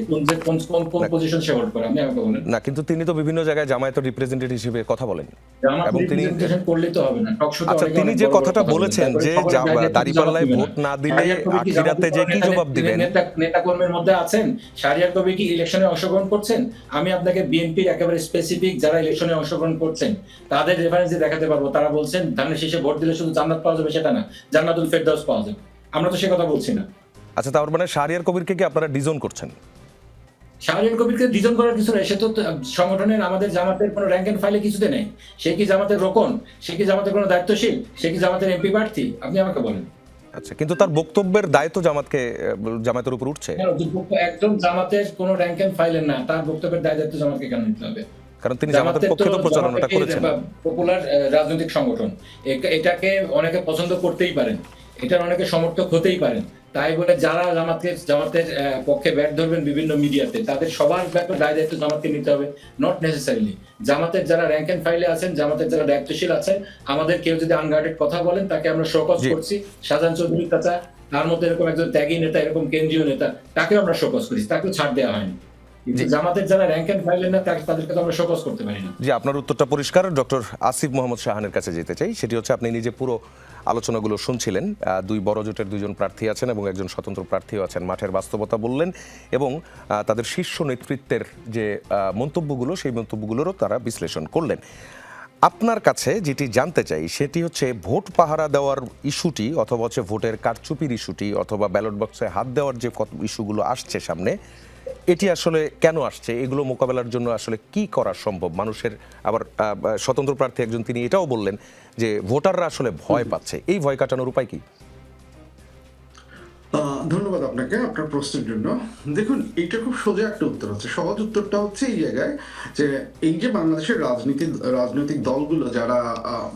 কোন পজিশন সে হোল্ড করে, আপনি আমাকে বলেন
না, কিন্তু তিনি তো বিভিন্ন জায়গায় জামায়াতের রিপ্রেজেন্টেটিভ হিসেবে কথা বলেন
জামাত
এবং তিনি,
রিপ্রেজেন্টেশন করলেই তো হবে না। টক শোতে
আচ্ছা,
অনেকে
তিনি
অনেক
যে
বড় বড়
কথাটা
কথা
বলেছেন
বলেন,
যে
তারপরে সবাই
দাঁড়িপাল্লায়
দিবে না।
ভোট না দিলে
শাহরিয়ার কবির কি
আখিরাতে যে কি জবাব দিবেন?
নেতা কর্মীর মধ্যে আছেন, শাহরিয়ার কবির কি ইলেকশনে অংশগ্রহণ করছেন? আমি আপনাকে বিএনপির একেবারে স্পেসিফিক যারা ইলেকশনে অংশগ্রহণ করছেন তাদের রেফারেন্স দিয়ে দেখাতে পারবো। তারা বলছেন ধানের শেষে ভোট দিলে শুধু জান্নাত পাওয়া যাবে সেটা না, জান্নাতুল ফেরদাউস পাওয়া যাবে। আমরা তো সে কথা বলছি না।
আচ্ছা, তার মানে শাহরিয়ার কবিরকে কি আপনারা ডিজোন করছেন?
শাহরিয়ার কবিরকে ডিজন করার কিছু নেই। সে তো সংগঠনের আমাদের জামাতের কোনো র্যাঙ্ক এন্ড ফাইলে কিছুতে নেই। সে কি জামাতের রোকন? সে কি জামাতের কোনো দায়িত্বশীল? সে কি জামাতের এমপি প্রার্থী? আপনি আমাকে বলেন।
আচ্ছা, কিন্তু তার বক্তব্যের দায়িত্ব জামাতের উপর উঠছে।
একজন জামাতের কোনো র্যাঙ্ক এন্ড ফাইলের না, তার বক্তব্যের দায়িত্ব জামাতকে কেন নিতে হবে?
কারণ তিনি জামাতের পক্ষে তো প্রচারণাটা করেছেন।
পপুলার রাজনৈতিক সংগঠন, এটাকে অনেকে পছন্দ করতেই পারেন, এটার অনেকে সমর্থক হতেই পারেন। তাই বলে যারা জামাতের পক্ষে ব্যাট ধরবেন বিভিন্ন মিডিয়াতে, তাদের সবার ব্যাপারে দায়িত্ব জামাতকে নিতে হবে? Not necessarily. জামাতের যারা র্যাঙ্ক এন্ড ফাইলে আছেন, জামাতের যারা দায়িত্বশীল আছেন, আমাদের কেউ যদি আনগার্ডেড কথা বলেন তাকে আমরা শোকজ করছি। শাহজাহান চৌধুরী চাচা, তার মধ্যে এরকম একজন ত্যাগী নেতা, এরকম কেন্দ্রীয় নেতা, তাকেও আমরা শোকজ করি, তাকেও ছাড় দেওয়া হয়নি। জামাতের যারা র্যাঙ্ক এন্ড ফাইলের না, তাদেরকে তো আমরা শোকজ করতে পারি না।
জি, আপনার উত্তরটা পরিষ্কার। ডক্টর আসিফ মোহাম্মদ শাহানের কাছে যেতে চাই। সেটি হচ্ছে, আপনি নিজে পুরো আলোচনাগুলো শুনছিলেন। দুই বড় জোটের দুইজন প্রার্থী আছেন এবং একজন স্বতন্ত্র প্রার্থীও আছেন। মাঠের বাস্তবতা বললেন এবং তাদের শীর্ষ নেতৃত্বের যে মন্তব্যগুলো, সেই মন্তব্যগুলোরও তারা বিশ্লেষণ করলেন। আপনার কাছে যেটি জানতে চাই সেটি হচ্ছে, ভোট পাহারা দেওয়ার ইস্যুটি অথবা হচ্ছে ভোটের কারচুপির ইস্যুটি অথবা ব্যালট বক্সে হাত দেওয়ার যে ইস্যুগুলো আসছে সামনে, এটি আসলে কেন আসছে? এগুলো মোকাবেলার জন্য আসলে কি করা সম্ভব? মানুষের আবার স্বতন্ত্র প্রার্থী একজন তিনি এটাও বললেন যে ভোটাররা আসলে ভয় পাচ্ছে, এই ভয় কাটানোর উপায় কি?
ধন্যবাদ আপনাকে আপনার প্রশ্নের জন্য। দেখুন, এইটা খুব সোজা একটা উত্তর হচ্ছে। সহজ উত্তরটা হচ্ছে এই জায়গায় যে এই যে বাংলাদেশের রাজনৈতিক দলগুলো যারা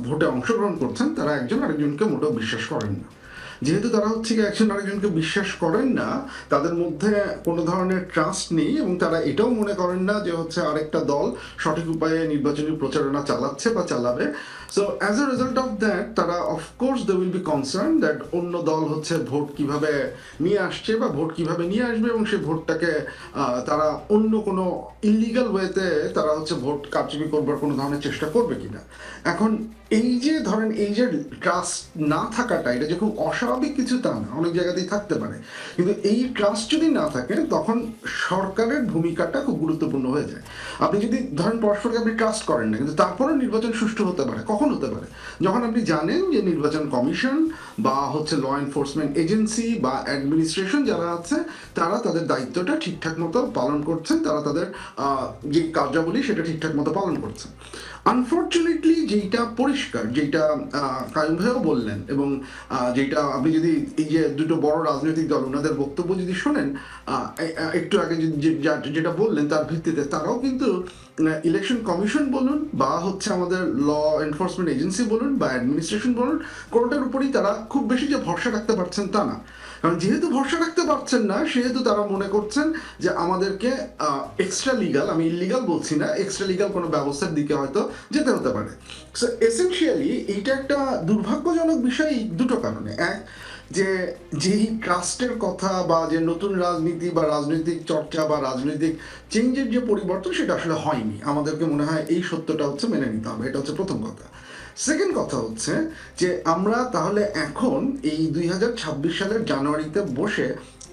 ভোটে অংশগ্রহণ করছেন, তারা একজন আরেকজনকে মোটেও বিশ্বাস করেন না। যেহেতু তারা হচ্ছে একজন আরেকজনকে বিশ্বাস করেন না, তাদের মধ্যে কোনো ধরনের ট্রাস্ট নেই এবং তারা এটাও মনে করেন না যে হচ্ছে আরেকটা দল সঠিক উপায়ে নির্বাচনী প্রচারণা চালাচ্ছে বা চালাবে। So as a result of that, তারা of course they will be concern দ্যাট অন্য দল হচ্ছে ভোট কিভাবে নিয়ে আসছে বা ভোট কিভাবে নিয়ে আসবে এবং সেই ভোটটাকে তারা অন্য কোনো ইলিগাল ওয়েতে তারা হচ্ছে ভোট কারচুপি করবার কোনো ধরনের চেষ্টা করবে কিনা। এখন এই যে ধরেন এই যে ট্রাস্ট না থাকাটা, এটা যে খুব অস্বাভাবিক কিছু তা না, অনেক জায়গাতেই থাকতে পারে। কিন্তু এই ট্রাস্ট যদি না থাকে, তখন সরকারের ভূমিকাটা খুব গুরুত্বপূর্ণ হয়ে যায়। আপনি যদি ধরেন পরস্পরকে আপনি ট্রাস্ট করেন না, কিন্তু তারপরেও নির্বাচন সুষ্ঠু হতে পারে। কখন হতে পারে? যখন আপনি জানেন যে নির্বাচন কমিশন বা হচ্ছে ল এনফোর্সমেন্ট এজেন্সি বা অ্যাডমিনিস্ট্রেশন যারা আছে, তারা তাদের দায়িত্বটা ঠিকঠাক মতো পালন করছেন, তারা তাদের যে কার্যাবলী সেটা ঠিকঠাক মতো পালন করছেন। আনফর্চুনেটলি যেটা পরিষ্কার, যেটা কায়ুম ভাইও বললেন এবং যেটা আপনি যদি এই যে দুটো বড় রাজনৈতিক দল ওনাদের বক্তব্য যদি শোনেন, একটু আগে যেটা বললেন তার ভিত্তিতে, তারাও কিন্তু ইলেকশন কমিশন বলুন বা হচ্ছে আমাদের ল এনফোর্সমেন্ট এজেন্সি বলুন বা অ্যাডমিনিস্ট্রেশন বলুন, কোনোটার উপরেই তারা খুব বেশি যে ভরসা রাখতে পারছেন তা না। কারণ যেহেতু ভরসা রাখতে পারছেন না, সেহেতু তারা মনে করছেন যে আমাদেরকে এক্সট্রা লিগাল, আমি ইলিগাল বলছি না, এক্সট্রা লিগাল কোনো ব্যবস্থার দিকে হয়তো যেতে হতে পারে। সো এসেনশিয়ালি এইটা একটা দুর্ভাগ্যজনক বিষয় দুটো কারণে। এক, যে যেই ট্রাস্টের কথা বা যে নতুন রাজনীতি বা রাজনৈতিক চর্চা বা রাজনৈতিক চেঞ্জের যে পরিবর্তন, সেটা আসলে হয়নি। আমাদেরকে মনে হয় এই সত্যটা হচ্ছে মেনে নিতে হবে। এটা হচ্ছে প্রথম কথা। সেকেন্ড কথা হচ্ছে যে আমরা তাহলে এখন এই 2026 সালের জানুয়ারিতে বসে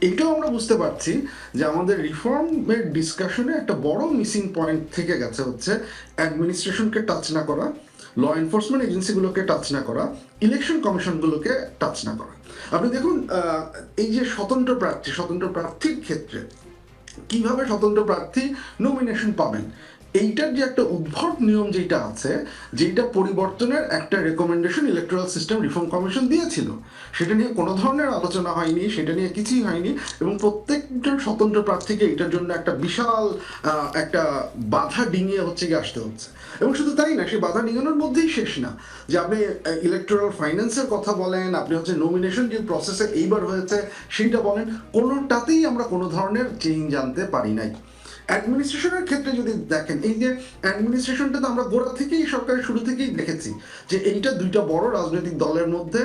এটাও আমরা বুঝতে পারছি যে আমাদের রিফর্মের ডিসকাশনে একটা বড় মিসিং পয়েন্ট থেকে গেছে, হচ্ছে অ্যাডমিনিস্ট্রেশনকে টাচ না করা, ল এনফোর্সমেন্ট এজেন্সিগুলোকে টাচ না করা, ইলেকশন কমিশনগুলোকে টাচ না করা। আপনি দেখুন, এই যে স্বতন্ত্র প্রার্থীর ক্ষেত্রে কিভাবে স্বতন্ত্র প্রার্থী নমিনেশন পাবেন, এইটার যে একটা উদ্ভট নিয়ম যেটা আছে, যেটা পরিবর্তনের একটা recommendation electoral system reform commission দিয়েছিল, সেটা নিয়ে কোনো ধরনের আলোচনা হয়নি, সেটা নিয়ে কিছুই হয়নি, এবং প্রত্যেকজন স্বতন্ত্র প্রার্থীকে এটার জন্য একটা বিশাল একটা বাধা ডিঙিয়ে হচ্ছে গিয়ে আসতে হচ্ছে। এবং শুধু তাই না, সেই বাধা ডিঙানোর মধ্যেই শেষ না, যে আপনি ইলেকট্রাল ফাইন্যান্সের কথা বলেন, আপনি হচ্ছে নমিনেশন যে প্রসেসে এইবার হয়েছে সেইটা বলেন, কোনোটাতেই আমরা কোনো ধরনের চেঞ্জ আনতে পারি নাই। অ্যাডমিনিস্ট্রেশনের ক্ষেত্রে যদি দেখেন, এই যে অ্যাডমিনিস্ট্রেশনটা তো আমরা গোড়া থেকেই, সরকারের শুরু থেকেই দেখেছি যে এইটা দুইটা বড় রাজনৈতিক দলের মধ্যে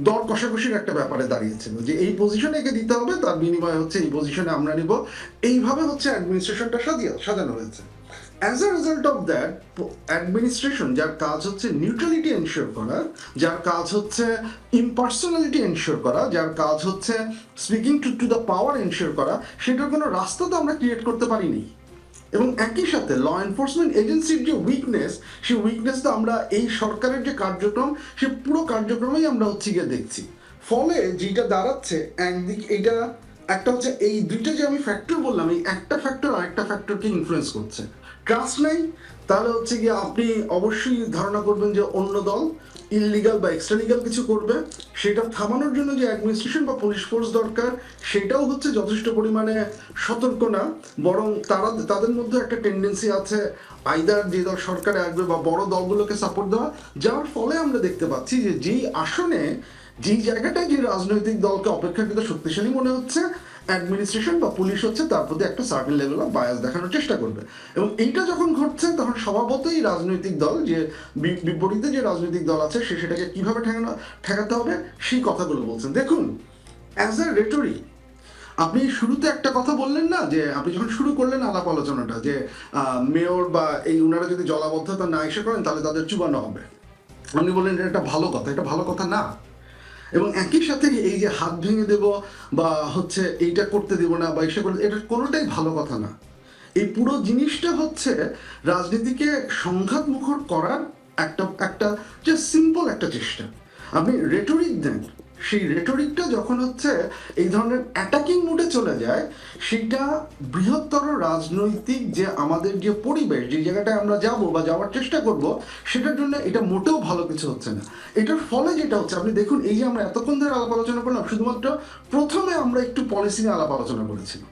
দর কষাকষির একটা ব্যাপারে দাঁড়িয়েছিল, যে এই পজিশনে একে দিতে হবে, তার বিনিময়ে হচ্ছে এই পজিশনে আমরা নিব, এইভাবে হচ্ছে অ্যাডমিনিস্ট্রেশনটা সাজানো হয়েছে। As a result of that, administration যার কাজ হচ্ছে নিউট্রালিটি এনশিওর করা, যার কাজ হচ্ছে ইম্পার্সোনালিটি এনশিওর করা, যার কাজ হচ্ছে speaking to the power ensure করা, সেটার কোনো রাস্তা তো আমরা ক্রিয়েট করতে পারিনি। এবং একই সাথে ল এনফোর্সমেন্ট এজেন্সির যে উইকনেস, সেই উইকনেসটা আমরা এই সরকারের যে কার্যক্রম, সে পুরো কার্যক্রমেই আমরা হচ্ছে গিয়ে দেখছি। ফলে যেটা দাঁড়াচ্ছে, একদিক এইটা একটা হচ্ছে, এই দুইটা যে আমি ফ্যাক্টর বললাম, এই একটা ফ্যাক্টর আরেকটা ফ্যাক্টরকে ইনফ্লুয়েন্স করছে। ট্রাস্ট নাই, তাহলে হচ্ছে গিয়ে আপনি অবশ্যই ধারণা করবেন যে অন্য দল ইললিগাল বা এক্সট্রালিগাল কিছু করবে, সেটা থামানোর জন্য যে অ্যাডমিনিস্ট্রেশন বা পুলিশ ফোর্স দরকার, সেটাও হচ্ছে যথেষ্ট পরিমাণে সতর্ক না, বরং তাদের মধ্যে একটা টেন্ডেন্সি আছে আইদার যে দল সরকারে আসবে বা বড় দলগুলোকে সাপোর্ট দেওয়া, যার ফলে আমরা দেখতে পাচ্ছি যে যেই আসনে, যেই জায়গাটায় যে রাজনৈতিক দলকে অপেক্ষাকৃত শক্তিশালী মনে হচ্ছে, অ্যাডমিনিস্ট্রেশন বা পুলিশ হচ্ছে তার প্রতি একটা সার্টেন লেভেল অফ বায়াস দেখানোর চেষ্টা করবে। এবং এইটা যখন ঘটছে, তখন স্বভাবতই রাজনৈতিক দল, যে বিপরীতে যে রাজনৈতিক দল আছে, সেটাকে কিভাবে ঠেকাতে হবে সেই কথাগুলো বলছেন। দেখুন, অ্যাজ আ রেটরিক, আপনি শুরুতে একটা কথা বললেন না, যে আপনি যখন শুরু করলেন আলাপ আলোচনাটা, যে মেয়র বা এই উনারা যদি জলাবদ্ধতা না এসে করেন তাহলে তাদের চুবানো হবে, আপনি বললেন এটা ভালো কথা, এটা ভালো কথা না। এবং একই সাথে এই যে হাত ভেঙে দেব বা হচ্ছে এইটা করতে দেব না বা এসে করতে, এটা কোনোটাই ভালো কথা না। এই পুরো জিনিসটা হচ্ছে রাজনীতিকে সংঘাত মুখর করার একটা যে সিম্পল একটা চেষ্টা। আপনি রেটরিক দেন, সেই রেটরিকটা যখন হচ্ছে এই ধরনের অ্যাটাকিং মুডে চলে যায়, সেটা বৃহত্তর রাজনৈতিক যে আমাদের যে পরিবেশ, যে জায়গাটায় আমরা যাব বা যাওয়ার চেষ্টা করব, সেটার জন্য এটা মোটেও ভালো কিছু হচ্ছে না। এটার ফলে যেটা হচ্ছে, আপনি দেখুন, এই যে আমরা এতক্ষণ ধরে আলাপ আলোচনা করলাম, শুধুমাত্র প্রথমে আমরা একটু পলিসি নিয়ে আলাপ আলোচনা করেছিলাম,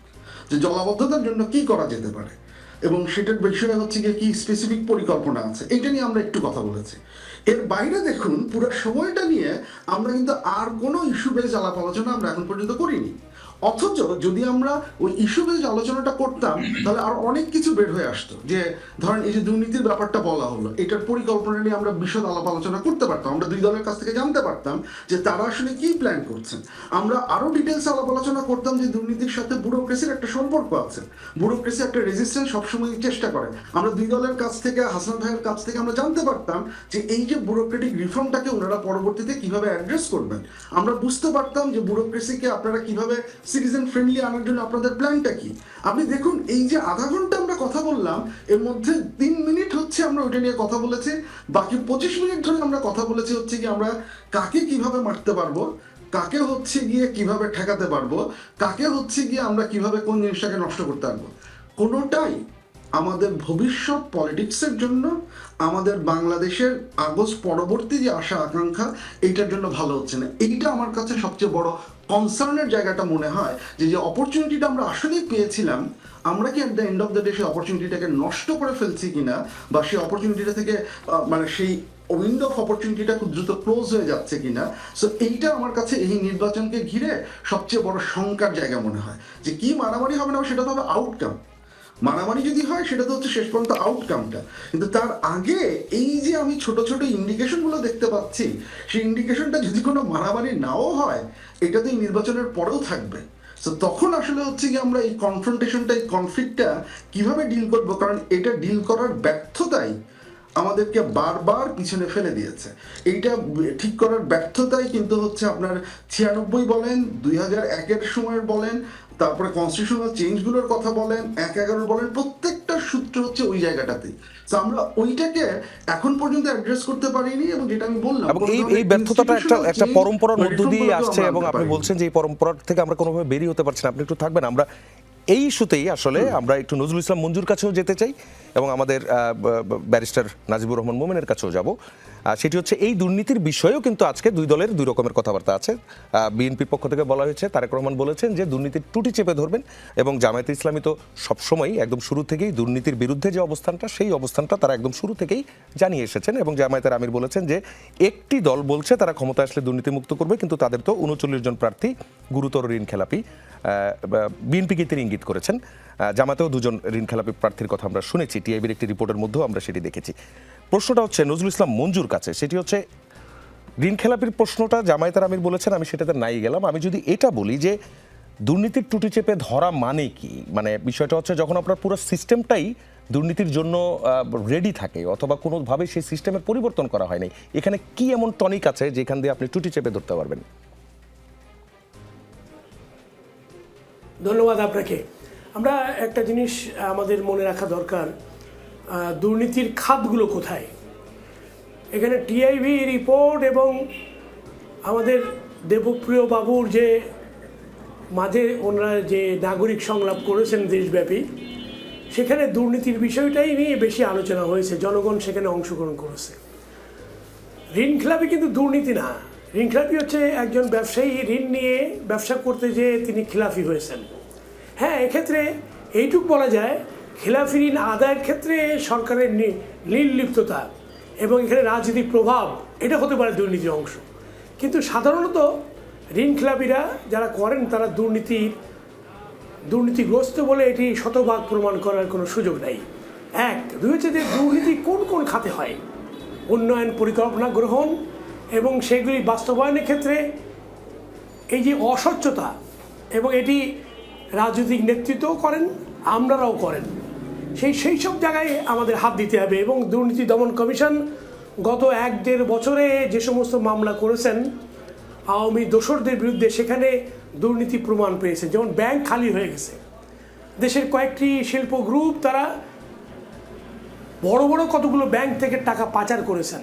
যে জলাবদ্ধতার জন্য কি করা যেতে পারে এবং সেটার বিষয়ে হচ্ছে গিয়ে কি স্পেসিফিক পরিকল্পনা আছে, এটা নিয়ে আমরা একটু কথা বলেছি। এর বাইরে দেখুন, পুরো সময়টা নিয়ে আমরা কিন্তু আর কোনো ইস্যু বেস আলাপ আলোচনা আমরা এখন পর্যন্ত করিনি। অথচ যদি আমরা ওই ইস্যু বেস আলোচনাটা করতাম, তাহলে আর অনেক কিছু বের হয়ে আসতো। যে ধরেন এই যে দুর্নীতির ব্যাপারটা বলা হলো, এটার পরিকল্পনা নিয়ে আমরা বিশদ আলাপ আলোচনা করতে পারতাম, আমরা দুই দলের কাছ থেকে জানতে পারতাম যে তারা আসলে কি প্ল্যান করছেন। আমরা আরো ডিটেলস আলাপ আলোচনা করতাম যে দুর্নীতির সাথে ব্যুরোক্রেসির একটা সম্পর্ক আছে, ব্যুরোক্রেসি একটা রেজিস্ট্যান্স সবসময় চেষ্টা করে। আমরা দুই দলের কাছ থেকে, হাসান ভাইয়ের কাছ থেকে আমরা জানতে পারতাম যে এই যে ব্যুরোক্রেটিক রিফর্মটাকে ওনারা পরবর্তীতে কিভাবে অ্যাড্রেস করবেন। আমরা বুঝতে পারতাম যে ব্যুরোক্রেসিকে আপনারা কিভাবে সিটিজেন ফ্রেন্ডলি আনার জন্য আপনাদের প্ল্যানটা কি। আপনি দেখুন, এই যে আধা ঘন্টা আমরা কথা বললাম, এর মধ্যে 3 মিনিট হচ্ছে আমরা ওইটা নিয়ে কথা বলেছি, বাকি 25 মিনিট ধরে আমরা কথা বলেছি হচ্ছে কি আমরা কাকে কিভাবে মারতে পারবো, কাকে হচ্ছে গিয়ে কিভাবে ঠেকাতে পারবো, কাকে হচ্ছে গিয়ে আমরা কিভাবে কোন জিনিসটাকে নষ্ট করতে পারবো। কোনোটাই আমাদের ভবিষ্যৎ পলিটিক্সের জন্য, আমাদের বাংলাদেশের আগস্ট পরবর্তী যে আশা আকাঙ্ক্ষা, এইটার জন্য ভালো হচ্ছে না। এইটা আমার কাছে সবচেয়ে বড় কনসার্নের জায়গাটা মনে হয়, যে অপরচুনিটিটা আমরা আসলেই পেয়েছিলাম, আমরা কি at the end of the day সেই অপরচুনিটিটাকে নষ্ট করে ফেলছি কিনা, বা সেই অপরচুনিটিটা থেকে মানে সেই উইন্ডো অফ অপরচুনিটিটা খুব দ্রুত ক্লোজ হয়ে যাচ্ছে কিনা। সো এইটা আমার কাছে এই নির্বাচনকে ঘিরে সবচেয়ে বড় শঙ্কার জায়গা মনে হয়, যে কি মারামারি হবে না সেটা তো হবে আউটকাম। মারামারি যদি হয় সেটা তো হচ্ছে শেষ পর্যন্ত আউটকামটা, কিন্তু তার আগে এই যে আমি ছোট ছোট ইন্ডিকেশনগুলো দেখতে পাচ্ছি, সেই ইন্ডিকেশনটা যদি কোনো মারামারি নাও হয়, এটা তো এই নির্বাচনের পরেও থাকবে। সো তখন আসলে হচ্ছে কি আমরা এই কনফ্রন্টেশনটা, এই কনফ্লিক্টটা কিভাবে ডিল করবো, কারণ এটা ডিল করার ব্যর্থতাই আমাদেরকে বারবার পিছনে ফেলে দিয়েছে। এইটা ঠিক করার ব্যর্থতাই কিন্তু হচ্ছে আপনার 96 বলেন, 2001-এর সময়ের বলেন, তারপরে কনস্টিটিউশনাল চেঞ্জগুলোর কথা বলেন, 1/11 বলেন, প্রত্যেকটা সূত্র হচ্ছে ওই জায়গাটাতেই। তো আমরা ওইটাকে এখন পর্যন্ত অ্যাড্রেস করতে পারিনি, এবং যেটা আমি বললাম,
এবং এই ব্যর্থতাটা একটা পরম্পরার মধ্য দিয়ে আসছে, এবং আপনি বলছেন যে এই পরম্পরা থেকে আমরা কোনোভাবে বেরিয়ে হতে পারছি না। আপনি একটু থাকবেন, আমরা এই ইস্যুতেই আসলে আমরা একটু নজরুল ইসলাম মঞ্জুর কাছেও যেতে চাই এবং আমাদের ব্যারিস্টার নাজিবুর রহমান মোমেনের কাছেও যাব। সেটি হচ্ছে এই দুর্নীতির বিষয়েও কিন্তু আজকে দুই দলের দুই রকমের কথাবার্তা আছে। বিএনপির পক্ষ থেকে বলা হয়েছে, তারেক রহমান বলেছেন যে দুর্নীতির টুটি চেপে ধরবেন, এবং জামায়াতে ইসলামী তো সবসময় একদম শুরু থেকেই দুর্নীতির বিরুদ্ধে যে অবস্থানটা, সেই অবস্থানটা তারা একদম শুরু থেকেই জানিয়ে এসেছেন। এবং জামায়াতের আমির বলেছেন যে একটি দল বলছে তারা ক্ষমতা আসলে দুর্নীতিমুক্ত করবে, কিন্তু তাদের তো 39 জন প্রার্থী গুরুতর ঋণ খেলাপি। বিএনপিকে তিনি ইঙ্গিত করেছেন। জামাতেও 2 জন ঋণ খেলাপি প্রার্থীর কথা আমরা শুনেছি, টিআইবির একটি রিপোর্টের মধ্যেও আমরা সেটি দেখেছি। প্রশ্নটা হচ্ছে নজরুল ইসলাম মঞ্জুর কাছে, সেটি হচ্ছে ঋণ খেলাপির প্রশ্নটা জামায়াতের আমির বলেছেন, আমি সেটাতে নাই গেলাম। আমি যদি এটা বলি যে দুর্নীতির টুটি চেপে ধরা মানে কি, মানে বিষয়টা হচ্ছে যখন আপনার পুরো সিস্টেমটাই দুর্নীতির জন্য রেডি থাকে অথবা কোনোভাবে সেই সিস্টেমের পরিবর্তন করা হয়নি, এখানে কি এমন টনিক আছে যেখান দিয়ে আপনি টুটি চেপে ধরতে পারবেন?
ধন্যবাদ আপনাকে। আমরা একটা জিনিস আমাদের মনে রাখা দরকার, দুর্নীতির খাতগুলো কোথায়। এখানে টিআইবি রিপোর্ট এবং আমাদের দেবপ্রিয় বাবুর যে মাঝে ওনারা যে নাগরিক সংলাপ করেছেন দেশব্যাপী, সেখানে দুর্নীতির বিষয়টাই নিয়ে বেশি আলোচনা হয়েছে, জনগণ সেখানে অংশগ্রহণ করেছে। ঋণখেলাপি কিন্তু দুর্নীতি না। ঋণখেলাপি হচ্ছে একজন ব্যবসায়ী ঋণ নিয়ে ব্যবসা করতে যেয়ে তিনি খেলাফি হয়েছেন। হ্যাঁ, এক্ষেত্রে এইটুক বলা যায়, খেলাফি ঋণ আদায়ের ক্ষেত্রে সরকারের নির্লিপ্ততা এবং এখানে রাজনৈতিক প্রভাব, এটা হতে পারে দুর্নীতির অংশ। কিন্তু সাধারণত ঋণ খেলাপিরা যারা করেন তারা দুর্নীতিগ্রস্ত বলে এটি শতভাগ প্রমাণ করার কোনো সুযোগ নেই। এক, দুই হচ্ছে যে দুর্নীতি কোন কোন খাতে হয়, উন্নয়ন পরিকল্পনা গ্রহণ এবং সেগুলি বাস্তবায়নের ক্ষেত্রে এই যে অস্বচ্ছতা, এবং এটি রাজনৈতিক নেতৃত্বও করেন, আমরাও করেন, সেই সব জায়গায় আমাদের হাত দিতে হবে। এবং দুর্নীতি দমন কমিশন গত 1-1.5 বছরে যে সমস্ত মামলা করেছেন আওয়ামী দোসরদের বিরুদ্ধে, সেখানে দুর্নীতি প্রমাণ পেয়েছে। যেমন ব্যাংক খালি হয়ে গেছে, দেশের কয়েকটি শিল্প গ্রুপ তারা বড় বড় কতগুলো ব্যাংক থেকে টাকা পাচার করেছেন,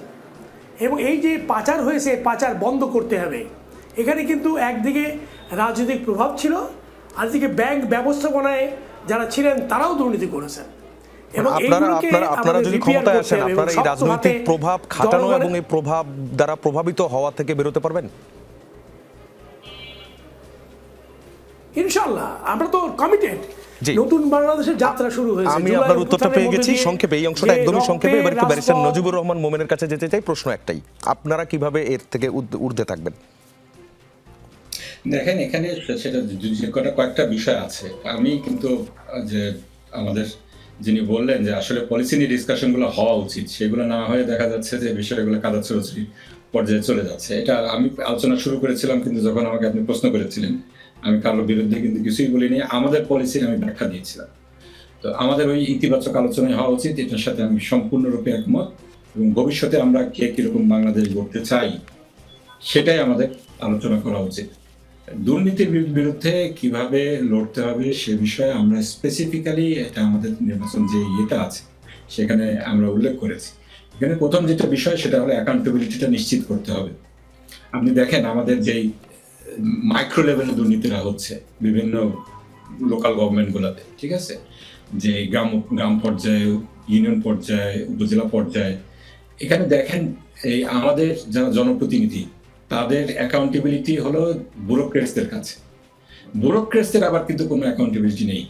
এবং এই যে পাচার হয়েছে, পাচার বন্ধ করতে হবে। এখানে কিন্তু একদিকে রাজনৈতিক প্রভাব ছিল, আরেকদিকে ব্যাংক ব্যবস্থাপনায় যারা ছিলেন তারাও দুর্নীতি করেছেন। এবং
আপনারা যদি ক্ষমতায় আসেন, আপনারা এই রাজনৈতিক প্রভাব খাটানো এবং এই প্রভাব দ্বারা প্রভাবিত হওয়া থেকে বেরোতে পারবেন
ইনশাআল্লাহ। আমরা তো কমিটেড। নতুন বাংলাদেশের যাত্রা শুরু হয়েছে।
আমি আপনার উত্তরটা পেয়ে গেছি সংক্ষেপে, এই অংশটা একদমই সংক্ষেপে। এবার একটু ব্যারিস্টার নজিবুর রহমান মোমেনের কাছে যেতে চাই। প্রশ্ন একটাই, আপনারা কিভাবে এর থেকে ঊর্ধ্বে থাকবেন?
দেখেন, এখানে সেটা কয়েকটা বিষয় আছে। আমি কিন্তু যে আমাদের যিনি বললেন যে আসলে পলিসি নিয়ে ডিসকাশনগুলো হওয়া উচিত, সেগুলো না হয়ে দেখা যাচ্ছে যে বিষয়গুলো কাদা ছোড়াছুড়ি পর্যায়ে চলে যাচ্ছে। এটা আমি আলোচনা শুরু করেছিলাম, কিন্তু যখন আমাকে আপনি প্রশ্ন করেছিলেন, আমি কারোর বিরুদ্ধে কিন্তু কিছুই বলিনি, আমাদের পলিসির আমি ব্যাখ্যা দিয়েছিলাম। তো আমাদের ওই ইতিবাচক আলোচনায় হওয়া উচিত, এটার সাথে আমি সম্পূর্ণরূপে একমত। এবং ভবিষ্যতে আমরা কে কিরকম বাংলাদেশ গড়তে চাই সেটাই আমাদের আলোচনা করা উচিত। দুর্নীতির বিরুদ্ধে কিভাবে লড়তে হবে সে বিষয়ে আমরা স্পেসিফিক্যালি, এটা আমাদের নির্বাচন যে ইয়েটা আছে সেখানে আমরা উল্লেখ করেছি। এখানে প্রথম যেটা বিষয় সেটা হলো অ্যাকাউন্টেবিলিটিটা নিশ্চিত করতে হবে। আপনি দেখেন আমাদের যেই মাইক্রো লেভেলে দুর্নীতিরা হচ্ছে বিভিন্ন লোকাল গভর্নমেন্টগুলোতে, ঠিক আছে, যে গ্রাম পর্যায়ে, ইউনিয়ন পর্যায়ে, উপজেলা পর্যায়ে, এখানে দেখেন এই আমাদের যারা জনপ্রতিনিধি তাদের অ্যাকাউন্টেবিলিটি হলো ব্যুরোক্রেটসদের কাছে। ব্যুরোক্রেটসদের আবার কিন্তু কোনো অ্যাকাউন্টেবিলিটি নেই।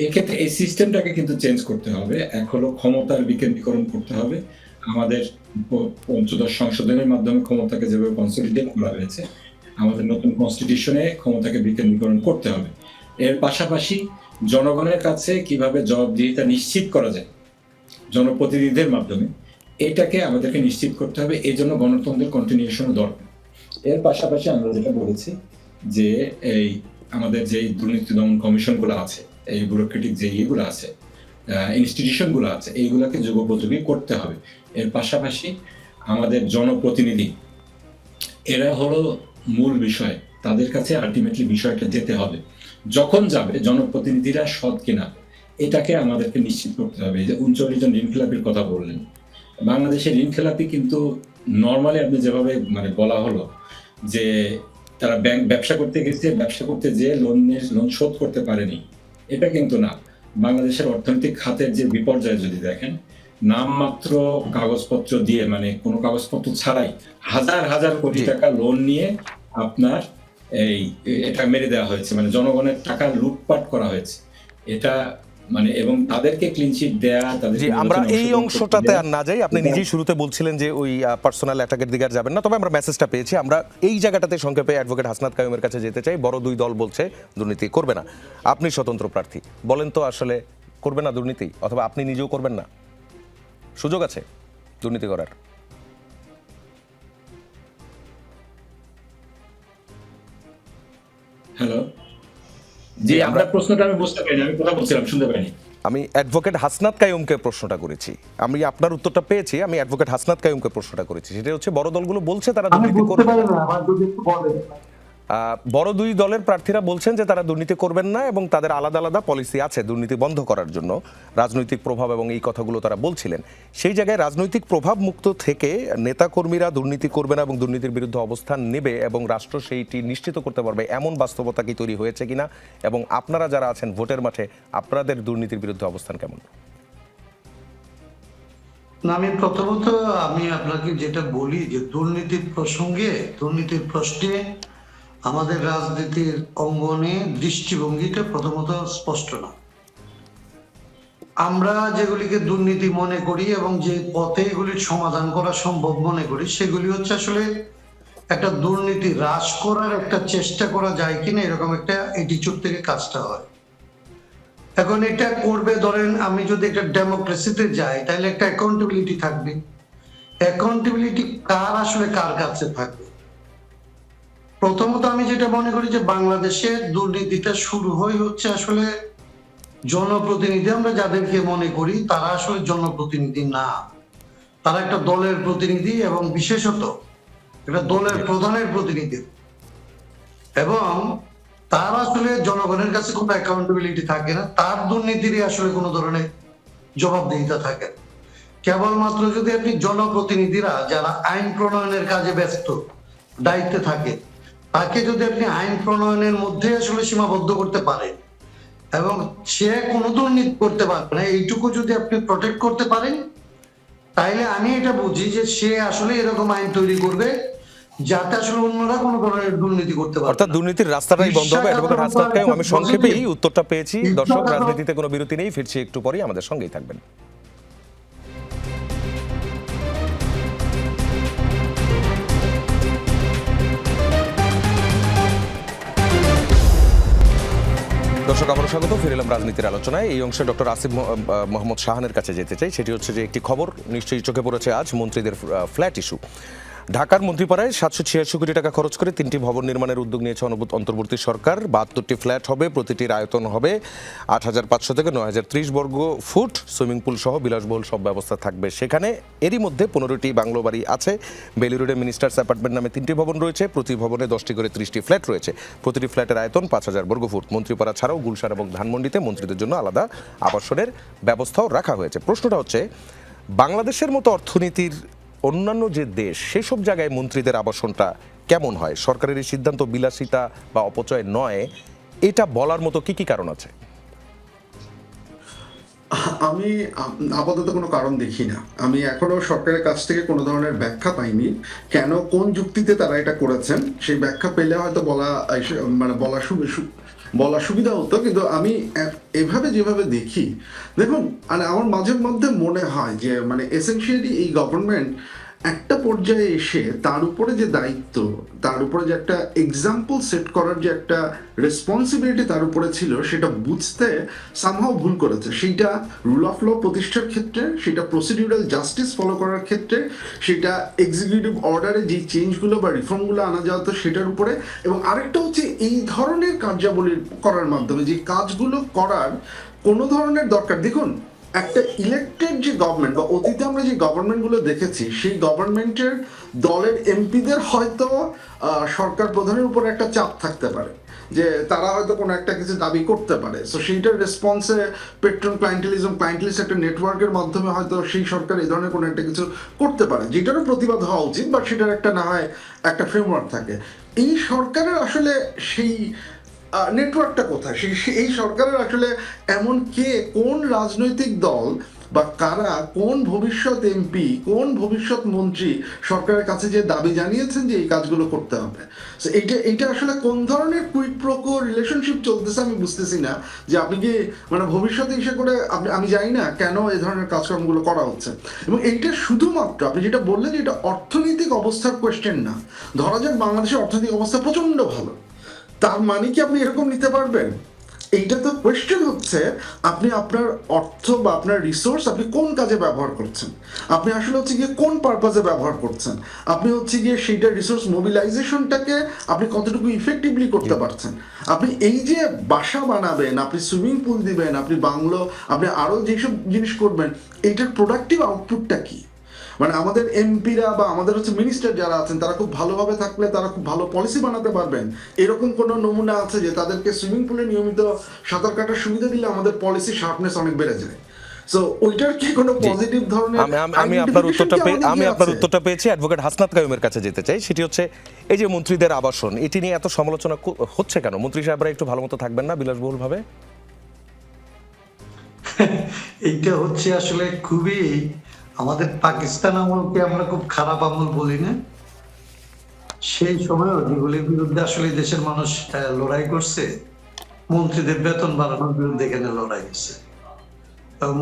এক্ষেত্রে এই সিস্টেমটাকে কিন্তু চেঞ্জ করতে হবে। এক হলো ক্ষমতার বিকেন্দ্রীকরণ করতে হবে। আমাদের 15 সংশোধনের মাধ্যমে ক্ষমতাকে যেভাবে কনসলিডেট করা হয়েছে, আমাদের নতুন কনস্টিটিউশনে ক্ষমতাকে বিকেন্দ্রীকরণ করতে হবে। এর পাশাপাশি জনগণের কাছে কিভাবে জবাবদিহিতা নিশ্চিত করা যায় জনপ্রতিনিধিদের মাধ্যমে, এটাকে আমাদেরকে নিশ্চিত করতে হবে। এই জন্য গণতন্ত্রের কন্টিনিউশনও দরকার। এর পাশাপাশি আমরা যেটা বলেছি যে এই আমাদের যে দুর্নীতি দমন কমিশনগুলো আছে, এই ব্যুরোক্রেটিক যে ইয়েগুলো আছে, ইনস্টিটিউশনগুলো আছে, এইগুলোকে যুগোপযোগী করতে হবে। এর পাশাপাশি আমাদের জনপ্রতিনিধি, এরা হলো মূল বিষয়, তাদের কাছে আলটিমেটলি বিষয়টা যেতে হবে। যখন যাবে জনপ্রতিনিধিরা সৎ কিনা এটাকে আমাদেরকে নিশ্চিত করতে হবে। যে 39 জন ঋণখেলাপির কথা বললেন, বাংলাদেশের ঋণখেলাপি কিন্তু নর্মালি আপনি যেভাবে মানে বলা হলো যে তারা ব্যবসা করতে গেছে, ব্যবসা করতে যেয়ে লোন শোধ করতে পারেনি, এটা কিন্তু না। বাংলাদেশের অর্থনৈতিক খাতের যে বিপর্যয় যদি দেখেন, নামমাত্র কাগজপত্র দিয়ে, মানে কোনো কাগজপত্র ছাড়াই হাজার হাজার কোটি টাকা লোন নিয়ে আপনার এটা মেরে দেওয়া হয়েছে, মানে জনগণের টাকা লুটপাট করা হয়েছে। এটা মানে, এবং তাদেরকে ক্লিন চিট দেয়া, তাদের
জি, আমরা এই অংশটাতে আর না যাই। আপনি নিজেই শুরুতে বলছিলেন যে ওই পার্সোনাল অ্যাটাকের দিকে আর যাবেন না, তবে আমরা মেসেজটা পেয়েছি। আমরা এই জায়গাটাতে সংক্ষেপে অ্যাডভোকেট হাসনাত কাইয়ুমের কাছে যেতে চাই। বড় দুই দল বলছে দুর্নীতি করবে না, আপনি স্বতন্ত্র প্রার্থী, বলেন তো আসলে করবে না দুর্নীতি, অথবা আপনি নিজেও করবেন না? সুযোগ আছে দুর্নীতি করার।
হ্যালো, জি, আপনার প্রশ্নটা আমি বুঝতে পারিনি, আমি কথা বলছিলাম, শুনতে পাইনি।
আমি অ্যাডভোকেট হাসনাত কাইয়ুমকে প্রশ্নটা করেছি, আমি আপনার উত্তরটা পেয়েছি, আমি অ্যাডভোকেট হাসনাত কাইয়ুমকে প্রশ্নটা করেছি। সেটা হচ্ছে বড় দলগুলো বলছে তারা
আমি
দুর্নীতি
বুঝতে
করবে
পারি
না।
না, আমার যদি একটু বলেন।
বড় দুই দলের প্রার্থীরা বলছেন যে তারা দুর্নীতি করবেন না এবং তাদের আলাদা আলাদা পলিসি আছে দুর্নীতি বন্ধ করার জন্য, রাজনৈতিক প্রভাব এবং এই কথাগুলো তারা বলছিলেন। সেই জায়গায় রাজনৈতিক প্রভাব মুক্ত থেকে নেতাকর্মীরা দুর্নীতি করবে না এবং দুর্নীতির বিরুদ্ধে অবস্থান নেবে এবং রাষ্ট্র সেইটি নিশ্চিত করতে পারবে, এমন বাস্তবতা কি তৈরি হয়েছে কিনা, এবং আপনারা যারা আছেন ভোটের মাঠে আপনাদের দুর্নীতির বিরুদ্ধে অবস্থান কেমন?
না, আমি প্রথমত আপনাকে যেটা বলি যে দুর্নীতির প্রশ্নে আমাদের রাজনীতির অঙ্গনে দৃষ্টিভঙ্গিটা প্রথমত স্পষ্ট না। আমরা যেগুলিকে দুর্নীতি মনে করি এবং যে পথে এগুলির সমাধান করা সম্ভব মনে করি, সেগুলি হচ্ছে আসলে একটা দুর্নীতি হ্রাস করার একটা চেষ্টা করা যায় কিনা, এরকম একটা অ্যাটিটিউড থেকে কাজটা হয়। এখন এটা করবে, ধরেন আমি যদি একটা ডেমোক্রেসিতে যাই তাহলে একটা অ্যাকাউন্টেবিলিটি থাকবে। অ্যাকাউন্টেবিলিটি কার কাছে থাকবে? প্রথমত আমি যেটা মনে করি যে বাংলাদেশে দুর্নীতিটা শুরু হচ্ছে আসলে জনপ্রতিনিধি, আমরা যাদেরকে মনে করি তারা আসলে জনপ্রতিনিধি না, তারা একটা দলের প্রতিনিধি এবং বিশেষত একটা দলের প্রধানের প্রতিনিধি, এবং তার আসলে জনগণের কাছে কোনো অ্যাকাউন্টেবিলিটি থাকে না, তার দুর্নীতিরই আসলে কোনো ধরনের জবাবদিহিতা থাকে না। কেবলমাত্র যদি আপনি জনপ্রতিনিধিরা যারা আইন প্রণয়নের কাজে ব্যস্ত দায়িত্বে থাকে, তাকে যদি আপনি আইন প্রণয়নের মধ্যে আসলে সীমাবদ্ধ করতে পারেন এবং সে কোনো দুর্নীতি করতে পারবে না, এইটুকু যদি আপনি প্রোটেক্ট করতে পারেন, তাইলে আমি এটা বুঝি যে সে আসলে এরকম আইন তৈরি করবে যাতে আসলে অন্যরা কোনো ধরনের দুর্নীতি করতে পারে।
অর্থাৎ দুর্নীতির রাস্তাটাই বন্ধ হবে। অ্যাডভোকেট হাসনাত কাইয়ুম, আমি সংক্ষেপে এই উত্তরটা পেয়েছি। দর্শক, রাজনীতিতে কোনো বিরতি নেই, ফিরছি একটু পরেই, আমাদের সঙ্গেই থাকবেন। দর্শক, আবারও স্বাগত, ফিরে এলাম রাজনীতির আলোচনায়। এই অংশে ডক্টর আসিফ মোহাম্মদ শাহানের কাছে যেতে চাই। সেটি হচ্ছে যে একটি খবর নিশ্চয়ই চোখে পড়েছে আজ, মন্ত্রীদের ফ্ল্যাট ইস্যু। ঢাকার মন্ত্রীপাড়ায় 786 কোটি টাকা খরচ করে 3টি ভবন নির্মাণের উদ্যোগ নিয়েছে অন্তর্বর্তী সরকার। 72টি ফ্ল্যাট হবে, প্রতিটির আয়তন হবে 8,500 থেকে 9,030 বর্গ ফুট, সুইমিং পুল সহ বিলাসবহুল সব ব্যবস্থা থাকবে সেখানে। এরই মধ্যে 15টি বাংলো বাড়ি আছে। বেলি রোডে মিনিস্টার্স অ্যাপার্টমেন্ট নামে 3টি ভবন রয়েছে, প্রতি ভবনে 10টি করে 30টি ফ্ল্যাট রয়েছে। প্রতিটি ফ্ল্যাটের আয়তন 5,000 বর্গ ফুট। মন্ত্রীপাড়া ছাড়াও গুলশান এবং ধানমন্ডিতে মন্ত্রীদের জন্য আলাদা আবাসনের ব্যবস্থাও রাখা হয়েছে। প্রশ্নটা হচ্ছে, বাংলাদেশের মতো অর্থনীতির অন্যান্য যে দেশ, সেসব জায়গায় মন্ত্রীদের আবাসনটা কেমন হয়? সরকারের এই সিদ্ধান্ত বিলাসিতা বা অপচয় নয়, এটা বলার মতো কি কি কারণ আছে?
আমি আপাতত কোনো কারণ দেখি না। আমি এখনো সরকারের কাছ থেকে কোনো ধরনের ব্যাখ্যা পাইনি কেন, কোন যুক্তিতে তারা এটা করেছেন। সেই ব্যাখ্যা পেলে হয়তো বলা সুবিধা হতো, কিন্তু আমি এভাবে যেভাবে দেখি, দেখুন, আমার মাঝে মধ্যে মনে হয় যে এসেনশিয়ালি এই গভর্নমেন্ট একটা পর্যায়ে এসে তার উপরে যে দায়িত্ব, তার উপরে যে একটা এক্সাম্পল সেট করার যে একটা রেসপন্সিবিলিটি তার উপরে ছিল, সেটা বুঝতে সামহাও ভুল করেছে। সেইটা রুল অফ ল প্রতিষ্ঠার ক্ষেত্রে, সেটা প্রসিডিউরাল জাস্টিস ফলো করার ক্ষেত্রে, সেটা এক্সিকিউটিভ অর্ডারে যে চেঞ্জগুলো বা রিফর্মগুলো আনা যাওয়া হতো সেটার উপরে, এবং আরেকটা হচ্ছে এই ধরনের কার্যাবলী করার মাধ্যমে যে কাজগুলো করার কোনো ধরনের দরকার। দেখুন, একটা ইলেক্টেড যে গভর্নমেন্ট বা অতীতে আমরা যে গভর্নমেন্টগুলো দেখেছি, সেই গভর্নমেন্টের দলের এমপিদের হয়তো সরকার প্রধানের উপর একটা চাপ থাকতে পারে যে তারা হয়তো কোনো একটা কিছু দাবি করতে পারে। সো সেইটার রেসপন্সে পেট্রন ক্লায়েন্টেলিস্ট একটা নেটওয়ার্কের মাধ্যমে হয়তো সেই সরকার এই ধরনের কোনো একটা কিছু করতে পারে, যেটারও প্রতিবাদ হওয়া উচিত, বাট সেটার একটা না হয় একটা ফ্রেমওয়ার্ক থাকে। এই সরকারের আসলে সেই নেটওয়ার্কটা কোথায়, এই সরকারের আসলে এমন কে, কোন রাজনৈতিক দল বা কারা, কোন ভবিষ্যৎ এমপি, কোন ভবিষ্যৎ মন্ত্রী সরকারের কাছে যে দাবি জানিয়েছেন যে এই কাজগুলো করতে হবে। So এইটা আসলে কোন ধরনের কুইক প্রোকো রিলেশনশিপ চলতেছে আমি বুঝতেছি না, যে আপনি কি মানে ভবিষ্যতে ইসে করে আমি জানি না কেন এই ধরনের কাজকর্মগুলো করা হচ্ছে। এবং এইটা শুধুমাত্র আপনি যেটা বললেন যে এটা অর্থনৈতিক অবস্থার কোয়েশ্চেন না। ধরা যাক বাংলাদেশের অর্থনৈতিক অবস্থা প্রচন্ড ভালো, তার মানে কি আপনি এরকম নিতে পারবেন? এইটা তো কোয়েশ্চেন হচ্ছে আপনি আপনার অর্থ বা আপনার রিসোর্স আপনি কোন কাজে ব্যবহার করছেন, আপনি আসলে হচ্ছে গিয়ে কোন পারপাজে ব্যবহার করছেন, আপনি হচ্ছে গিয়ে সেইটা রিসোর্স মোবিলাইজেশনটাকে আপনি কতটুকু ইফেক্টিভলি করতে পারছেন। আপনি এই যে বাসা বানাবেন, আপনি সুইমিং পুল দিবেন, আপনি বাংলো, আপনি আরো যেসব জিনিস করবেন, এইটার প্রোডাক্টিভ আউটপুটটা কি? মানে আমাদের এমপিরা বা আমাদের হচ্ছে মিনিস্টার যারা আছেন তারা খুব ভালোভাবে থাকলে তারা খুব ভালো পলিসি বানাতে পারবেন, এরকম কোনো নমুনা আছে যে তাদেরকে সুইমিং পুলে নিয়মিত সাঁতার কাটার সুবিধা দিলে আমাদের পলিসি শার্পনেস অনেক বেড়ে যায়? সো ওইটার কি কোনো পজিটিভ ধরনের
আমি আপনার উত্তরটা পেয়েছি। অ্যাডভোকেট হাসনাত কাইয়ুমের কাছে যেতে চাই, সেটি হচ্ছে এই যে মন্ত্রীদের আবাসন, এটি নিয়ে এত সমালোচনা হচ্ছে কেন? মন্ত্রী সাহেবরা একটু ভালো মতো থাকবেন না বিলাসবহুল ভাবে?
এইটা হচ্ছে আসলে খুবই, আমাদের পাকিস্তান আমলকে আমরা খুব খারাপ আমল বলি না, সেই সময়ও যেগুলির বিরুদ্ধে আসলে দেশের মানুষ লড়াই করছে, মন্ত্রীদের বেতন বাড়ানোর বিরুদ্ধে এখানে লড়াই হয়েছে।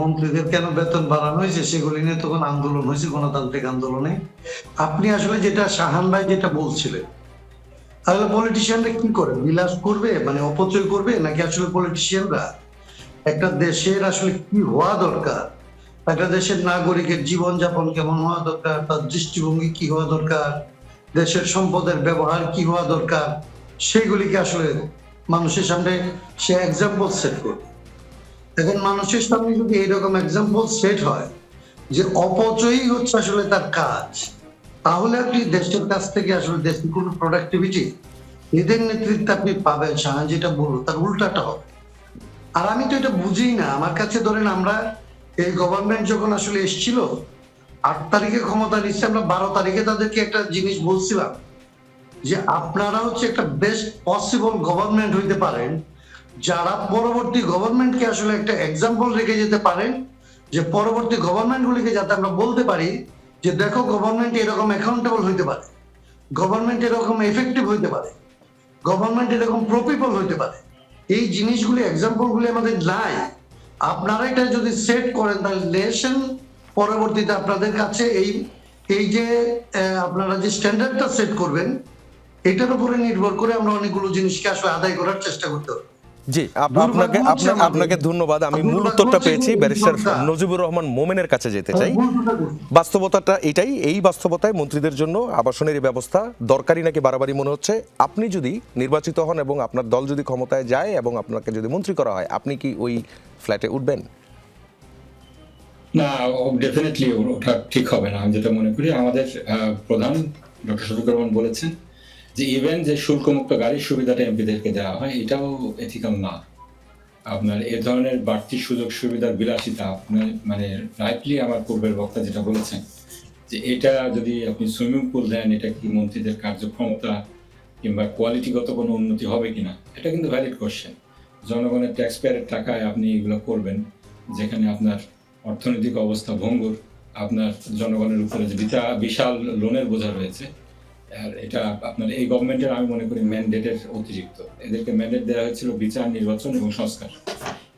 মন্ত্রীদের কেন বেতন বাড়ানো হয়েছে সেগুলি নিয়ে তখন আন্দোলন হয়েছে, গণতান্ত্রিক আন্দোলনে। আপনি আসলে যেটা শাহান ভাই যেটা বলছিলেন, তাহলে পলিটিশিয়ানরা কি করে, বিলাস করবে, মানে অপচয় করবে, নাকি আসলে পলিটিশিয়ানরা একটা দেশের আসলে কি হওয়া দরকার, একটা দেশের নাগরিকের জীবনযাপন কেমন হওয়া দরকার, তার দৃষ্টিভঙ্গি কি হওয়া দরকার, দেশের সম্পদের ব্যবহার কি হওয়া দরকার, সেগুলিকে আসলে মানুষের সামনে সে এক্সাম্পল সেট করবে। এখন মানুষের সামনে যদি এইরকম এক্সাম্পল সেট হয় যে অপচয়ই হচ্ছে আসলে তার কাজ, তাহলে আপনি দেশের কাছ থেকে আসলে দেশের কোনো প্রোডাক্টিভিটি এদের নেতৃত্বে আপনি পাবেন, শাহান যেটা বললো তার উল্টাটা হবে। আর আমি তো এটা বুঝি না, আমার কাছে ধরেন আমরা এই গভর্নমেন্ট যখন আসলে এসেছিল 8 তারিখে ক্ষমতা নিচ্ছে, আমরা 12 তারিখে তাদেরকে একটা জিনিস বলছিলাম যে আপনারা হচ্ছে একটা বেস্ট পসিবল গভর্নমেন্ট হইতে পারেন যারা পরবর্তী গভর্নমেন্টকে আসলে একটা এক্সাম্পল রেখে যেতে পারেন, যে পরবর্তী গভর্নমেন্ট গুলিকে যাতে আমরা বলতে পারি যে দেখো গভর্নমেন্ট এরকম অ্যাকাউন্টেবল হইতে পারে, গভর্নমেন্ট এরকম এফেক্টিভ হইতে পারে, গভর্নমেন্ট এরকম প্রপিপল হইতে পারে। এই জিনিসগুলি এক্সাম্পল গুলি আমাদের নাই। আপনারা এটা যদি সেট করেন তাহলে নেশন পরবর্তীতে আপনাদের কাছে এই যে আপনারা যে স্ট্যান্ডার্ডটা সেট করবেন এটার উপরে নির্ভর করে আমরা অনেকগুলো জিনিসকে আসলে আদায় করার চেষ্টা করতে হবে।
জি, আপনাকে ধন্যবাদ। আমি মূল উত্তরটা পেয়েছি। ব্যারিস্টার নজিবুর রহমান মোমেনের কাছে যেতে চাই। বাস্তবতাটা এটাই, এই বাস্তবতায় মন্ত্রীদের জন্য আবাসনের ব্যবস্থা দরকারি নাকি বাড়াবাড়ি মনে হচ্ছে? আপনি যদি নির্বাচিত হন এবং আপনার দল যদি ক্ষমতায় যায় এবং আপনাকে যদি মন্ত্রী করা হয়, আপনি কি ওই ফ্ল্যাটে উঠবেন?
না, ডেফিনেটলি ওটা ঠিক হবে না। আমি যেটা মনে করি, আমাদের প্রধান ডক্টর শফিকুর রহমান বলেছেন যে ইভেন যে শুল্কমুক্ত গাড়ির সুবিধাটা এমপিদেরকে দেওয়া হয় এটাও এথিক্যাল না। আপনার এ ধরনের বাড়তি সুযোগ সুবিধার বিলাসিতা, আপনার মানে রাইটলি আমার পূর্বের বক্তা যেটা বলেছেন যে এটা যদি আপনি সুইমিং পুল দেন, এটা কি মন্ত্রীদের কার্যক্ষমতা কিংবা কোয়ালিটিগত কোনো উন্নতি হবে কিনা, এটা কিন্তু ভ্যালিড কোশ্চেন। জনগণের ট্যাক্স পেয়ারের টাকায় আপনি এগুলো করবেন যেখানে আপনার অর্থনৈতিক অবস্থা ভঙ্গুর, আপনার জনগণের উপরে যে বিশাল লোনের বোঝা রয়েছে। আর এটা আপনার এই গভর্নমেন্টের আমি মনে করি ম্যান্ডেটের অতিরিক্ত। এদেরকে ম্যান্ডেট দেওয়া হয়েছিল বিচার, নির্বাচন এবং সংস্কার।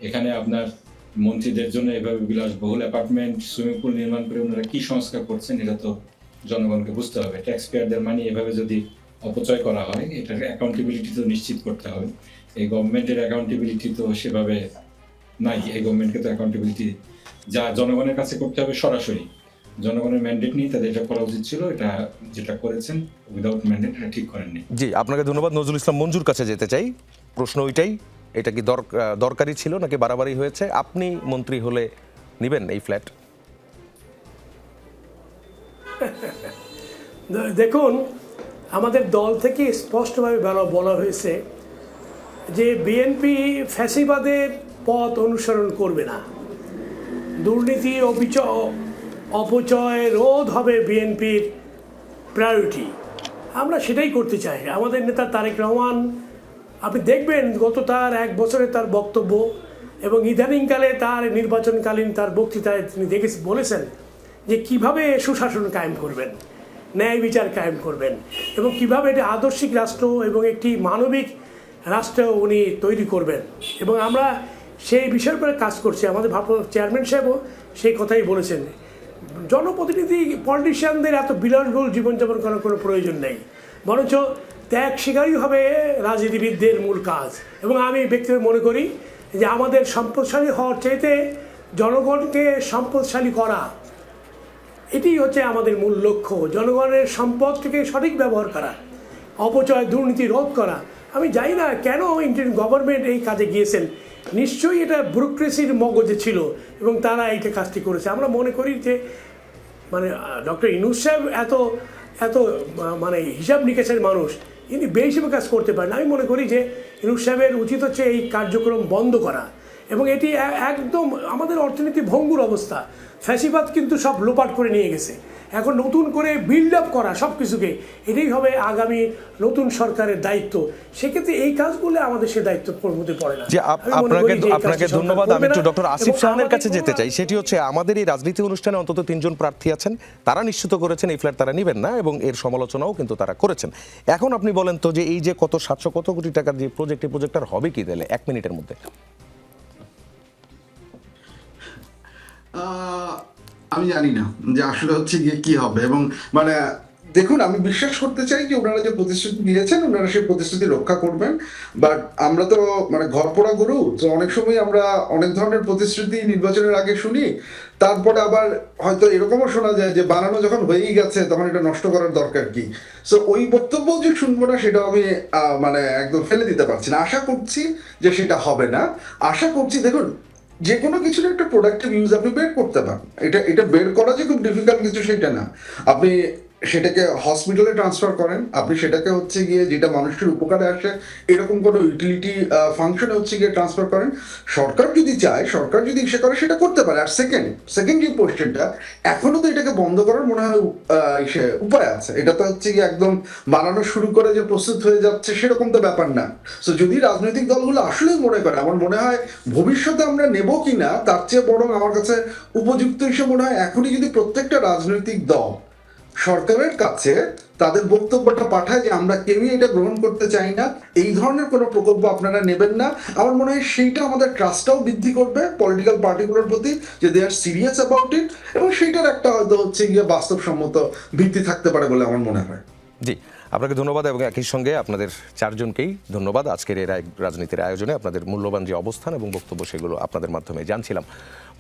এখানে আপনার মন্ত্রীদের জন্য এভাবে বিলাসবহুল অ্যাপার্টমেন্ট, সুইমিং পুল নির্মাণ করে ওনারা কি সংস্কার করছেন এটা তো জনগণকে বুঝতে হবে। ট্যাক্স পেয়ারদের মানি এভাবে যদি অপচয় করা হয়, এটার অ্যাকাউন্টেবিলিটি তো নিশ্চিত করতে হবে। এই গভর্নমেন্টের অ্যাকাউন্টেবিলিটি তো সেভাবে নাই। এই গভর্নমেন্টকে তো অ্যাকাউন্টেবিলিটি যা জনগণের কাছে করতে হবে সরাসরি। জনগণের ম্যান্ডেট নিয়ে তাদের এটা করা উচিত ছিল। এটা যেটা করেছেন উইদাউট ম্যান্ডেট, এটা ঠিক করেননি।
জি, আপনাকে ধন্যবাদ। নজরুল ইসলাম মঞ্জুর কাছে যেতে চাই। প্রশ্ন ওইটাই, এটা কি দরকারি ছিল নাকি বাড়াবাড়ি হয়েছে? আপনি মন্ত্রী হলে নেবেন এই ফ্ল্যাট?
দেখুন, আমাদের দল থেকে স্পষ্টভাবে বলা হয়েছে যে বিএনপি ফ্যাসিবাদের পথ অনুসরণ করবে না। দুর্নীতি, অপচয় রোধ হবে বিএনপির প্রায়োরিটি। আমরা সেটাই করতে চাই। আমাদের নেতা তারেক রহমান আপনি দেখবেন গত তার 1 বছরে তার বক্তব্য এবং ইদানিংকালে তার নির্বাচনকালীন তার বক্তৃতায় তিনি বলেছেন যে কিভাবে সুশাসন কায়েম করবেন, ন্যায় বিচার কায়েম করবেন এবং কিভাবে একটি আদর্শিক রাষ্ট্র এবং একটি মানবিক রাষ্ট্র উনি তৈরি করবেন। এবং আমরা সেই বিষয়ের উপরে কাজ করছি। আমাদের ভারপ্রাপ্ত চেয়ারম্যান সাহেবও সেই কথাই বলেছেন, জনপ্রতিনিধি পলিটিশিয়ানদের এত বিলাসবহুল জীবনযাপন করার কোনো প্রয়োজন নেই, বরঞ্চ ত্যাগ স্বীকারই হবে রাজনীতিবিদদের মূল কাজ। এবং আমি ব্যক্তিগত মনে করি যে আমাদের সম্পদশালী হওয়ার চাইতে জনগণকে সম্পদশালী করা, এটি হচ্ছে আমাদের মূল লক্ষ্য। জনগণের সম্পদকে সঠিক ব্যবহার করা, অপচয় দুর্নীতি রোধ করা। আমি জানি না কেন ইন্ডিয়ান গভর্নমেন্ট এই কাজে গিয়েছেন, নিশ্চয়ই এটা ব্যুরোক্রেসির মগজে ছিল এবং তারা এইটা কাজটি করেছে। আমরা মনে করি যে মানে ডক্টর ইউনূস সাহেব এত মানে হিসাব নিকেশের মানুষ, ইনি বেহিসেবে কাজ করতে পারেন। আমি মনে করি যে ইউনূস সাহেবের উচিত হচ্ছে এই কার্যক্রম বন্ধ করা এবং এটি একদম আমাদের অর্থনীতি ভঙ্গুর অবস্থা। ফ্যাসিবাদ কিন্তু সব লোপাট করে নিয়ে গেছে, এখন নতুন করে বিল্ড আপ করা সব কিছুকে, এটাই হবে আগামী নতুন সরকারের দায়িত্ব। সেক্ষেত্রে এই কাজগুলো আমাদের সে দায়িত্ব মধ্যে পড়ে না।
যে আপনাকে ধন্যবাদ। আমি একটু ডক্টর আসিফ শাহানের কাছে যেতে চাই। সেটি হচ্ছে আমাদের এই রাজনীতি অনুষ্ঠানে অন্তত 3 জন প্রার্থী আছেন, তারা নিশ্চিত করেছেন এই ফ্ল্যাট তারা নেবেন না এবং এর সমালোচনাও কিন্তু তারা করেছেন। এখন আপনি বলেন তো যে এই যে কত 700 কত কোটি টাকার যে প্রজেক্টর হবে কি তাহলে 1 মিনিটের মধ্যে?
আমি জানি না যে আসলে হচ্ছে গিয়ে কি হবে, এবং মানে দেখুন, আমি বিশ্বাস করতে চাই যে ওনারা যে প্রতিশ্রুতি দিয়েছেন ওনারা সেই প্রতিশ্রুতি রক্ষা করবেন। বাট আমরা তো মানে ঘরপোড়া গরু, তো অনেক সময় আমরা অনেক ধরনের প্রতিশ্রুতি নির্বাচনের আগে শুনি, তারপরে আবার হয়তো এরকমও শোনা যায় যে বানানো যখন হয়েই গেছে তখন এটা নষ্ট করার দরকার কি। সো ওই বক্তব্য যে শুনবো না সেটা আমি মানে একদম ফেলে দিতে পারছি না। আশা করছি যে সেটা হবে না। আশা করছি, দেখুন, যে কোনো কিছুর একটা প্রোডাক্টিভ ইউজ আপনি বের করতে পারেন। এটা বের করা যে খুব ডিফিকাল্ট কিছু সেটা না। আপনি সেটাকে হসপিটালে ট্রান্সফার করেন, আপনি সেটাকে হচ্ছে গিয়ে যেটা মানুষের উপকারে আসে এরকম কোনো ইউটিলিটি ফাংশনে হচ্ছে গিয়ে ট্রান্সফার করেন। সরকার যদি চায়, সরকার যদি ইচ্ছে করে সেটা করতে পারে। আর সেকেন্ড যে কোয়েশ্চেনটা, এখনো তো এটাকে বন্ধ করার মনে হয় উপায় আছে। এটা তো হচ্ছে গিয়ে একদম বানানো শুরু করে যে প্রস্তুত হয়ে যাচ্ছে সেরকম তো ব্যাপার না। সো যদি রাজনৈতিক দলগুলো আসলেই মনে করে, আমার মনে হয় ভবিষ্যতে আমরা নেব কিনা তার চেয়ে বরং আমার কাছে উপযুক্ত হিসেবে মনে হয় এখনই যদি প্রত্যেকটা রাজনৈতিক দল সরকারের কাছে তাদের বক্তব্যটা পাঠায় যে আমরা কেউই এটা গ্রহণ করতে চাই না, এই ধরনের কোনো প্রকল্প আপনারা নেবেন না, আমার মনে হয় সেইটা আমাদের ট্রাস্টটাও বৃদ্ধি করবে পলিটিক্যাল পার্টিগুলোর প্রতি, যে দে আর সিরিয়াস অ্যাবাউট ইট, এবং সেইটার একটা হয়তো হচ্ছে গিয়ে বাস্তবসম্মত ভিত্তি থাকতে পারে বলে আমার মনে হয়।
জি, আপনাকে ধন্যবাদ এবং একই সঙ্গে আপনাদের 4 জনকেই ধন্যবাদ। আজকের এই রাজনীতির আয়োজনে আপনাদের মূল্যবান যে অবস্থান এবং বক্তব্য সেগুলো আপনাদের মাধ্যমে জানছিলাম।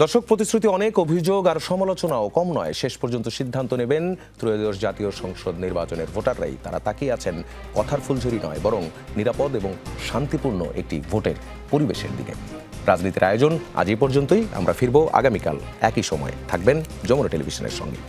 দর্শক, প্রতিশ্রুতি অনেক, অভিযোগ আর সমালোচনাও কম নয়। শেষ পর্যন্ত সিদ্ধান্ত নেবেন ত্রয়োদশ জাতীয় সংসদ নির্বাচনের ভোটাররাই। তারা তাকিয়ে আছেন কথার ফুলঝুরি নয়, বরং নিরাপদ এবং শান্তিপূর্ণ একটি ভোটের পরিবেশের দিকে। রাজনীতির আয়োজন আজ এই পর্যন্তই। আমরা ফিরব আগামীকাল একই সময়ে। থাকবেন যমুনা টেলিভিশনের সঙ্গে।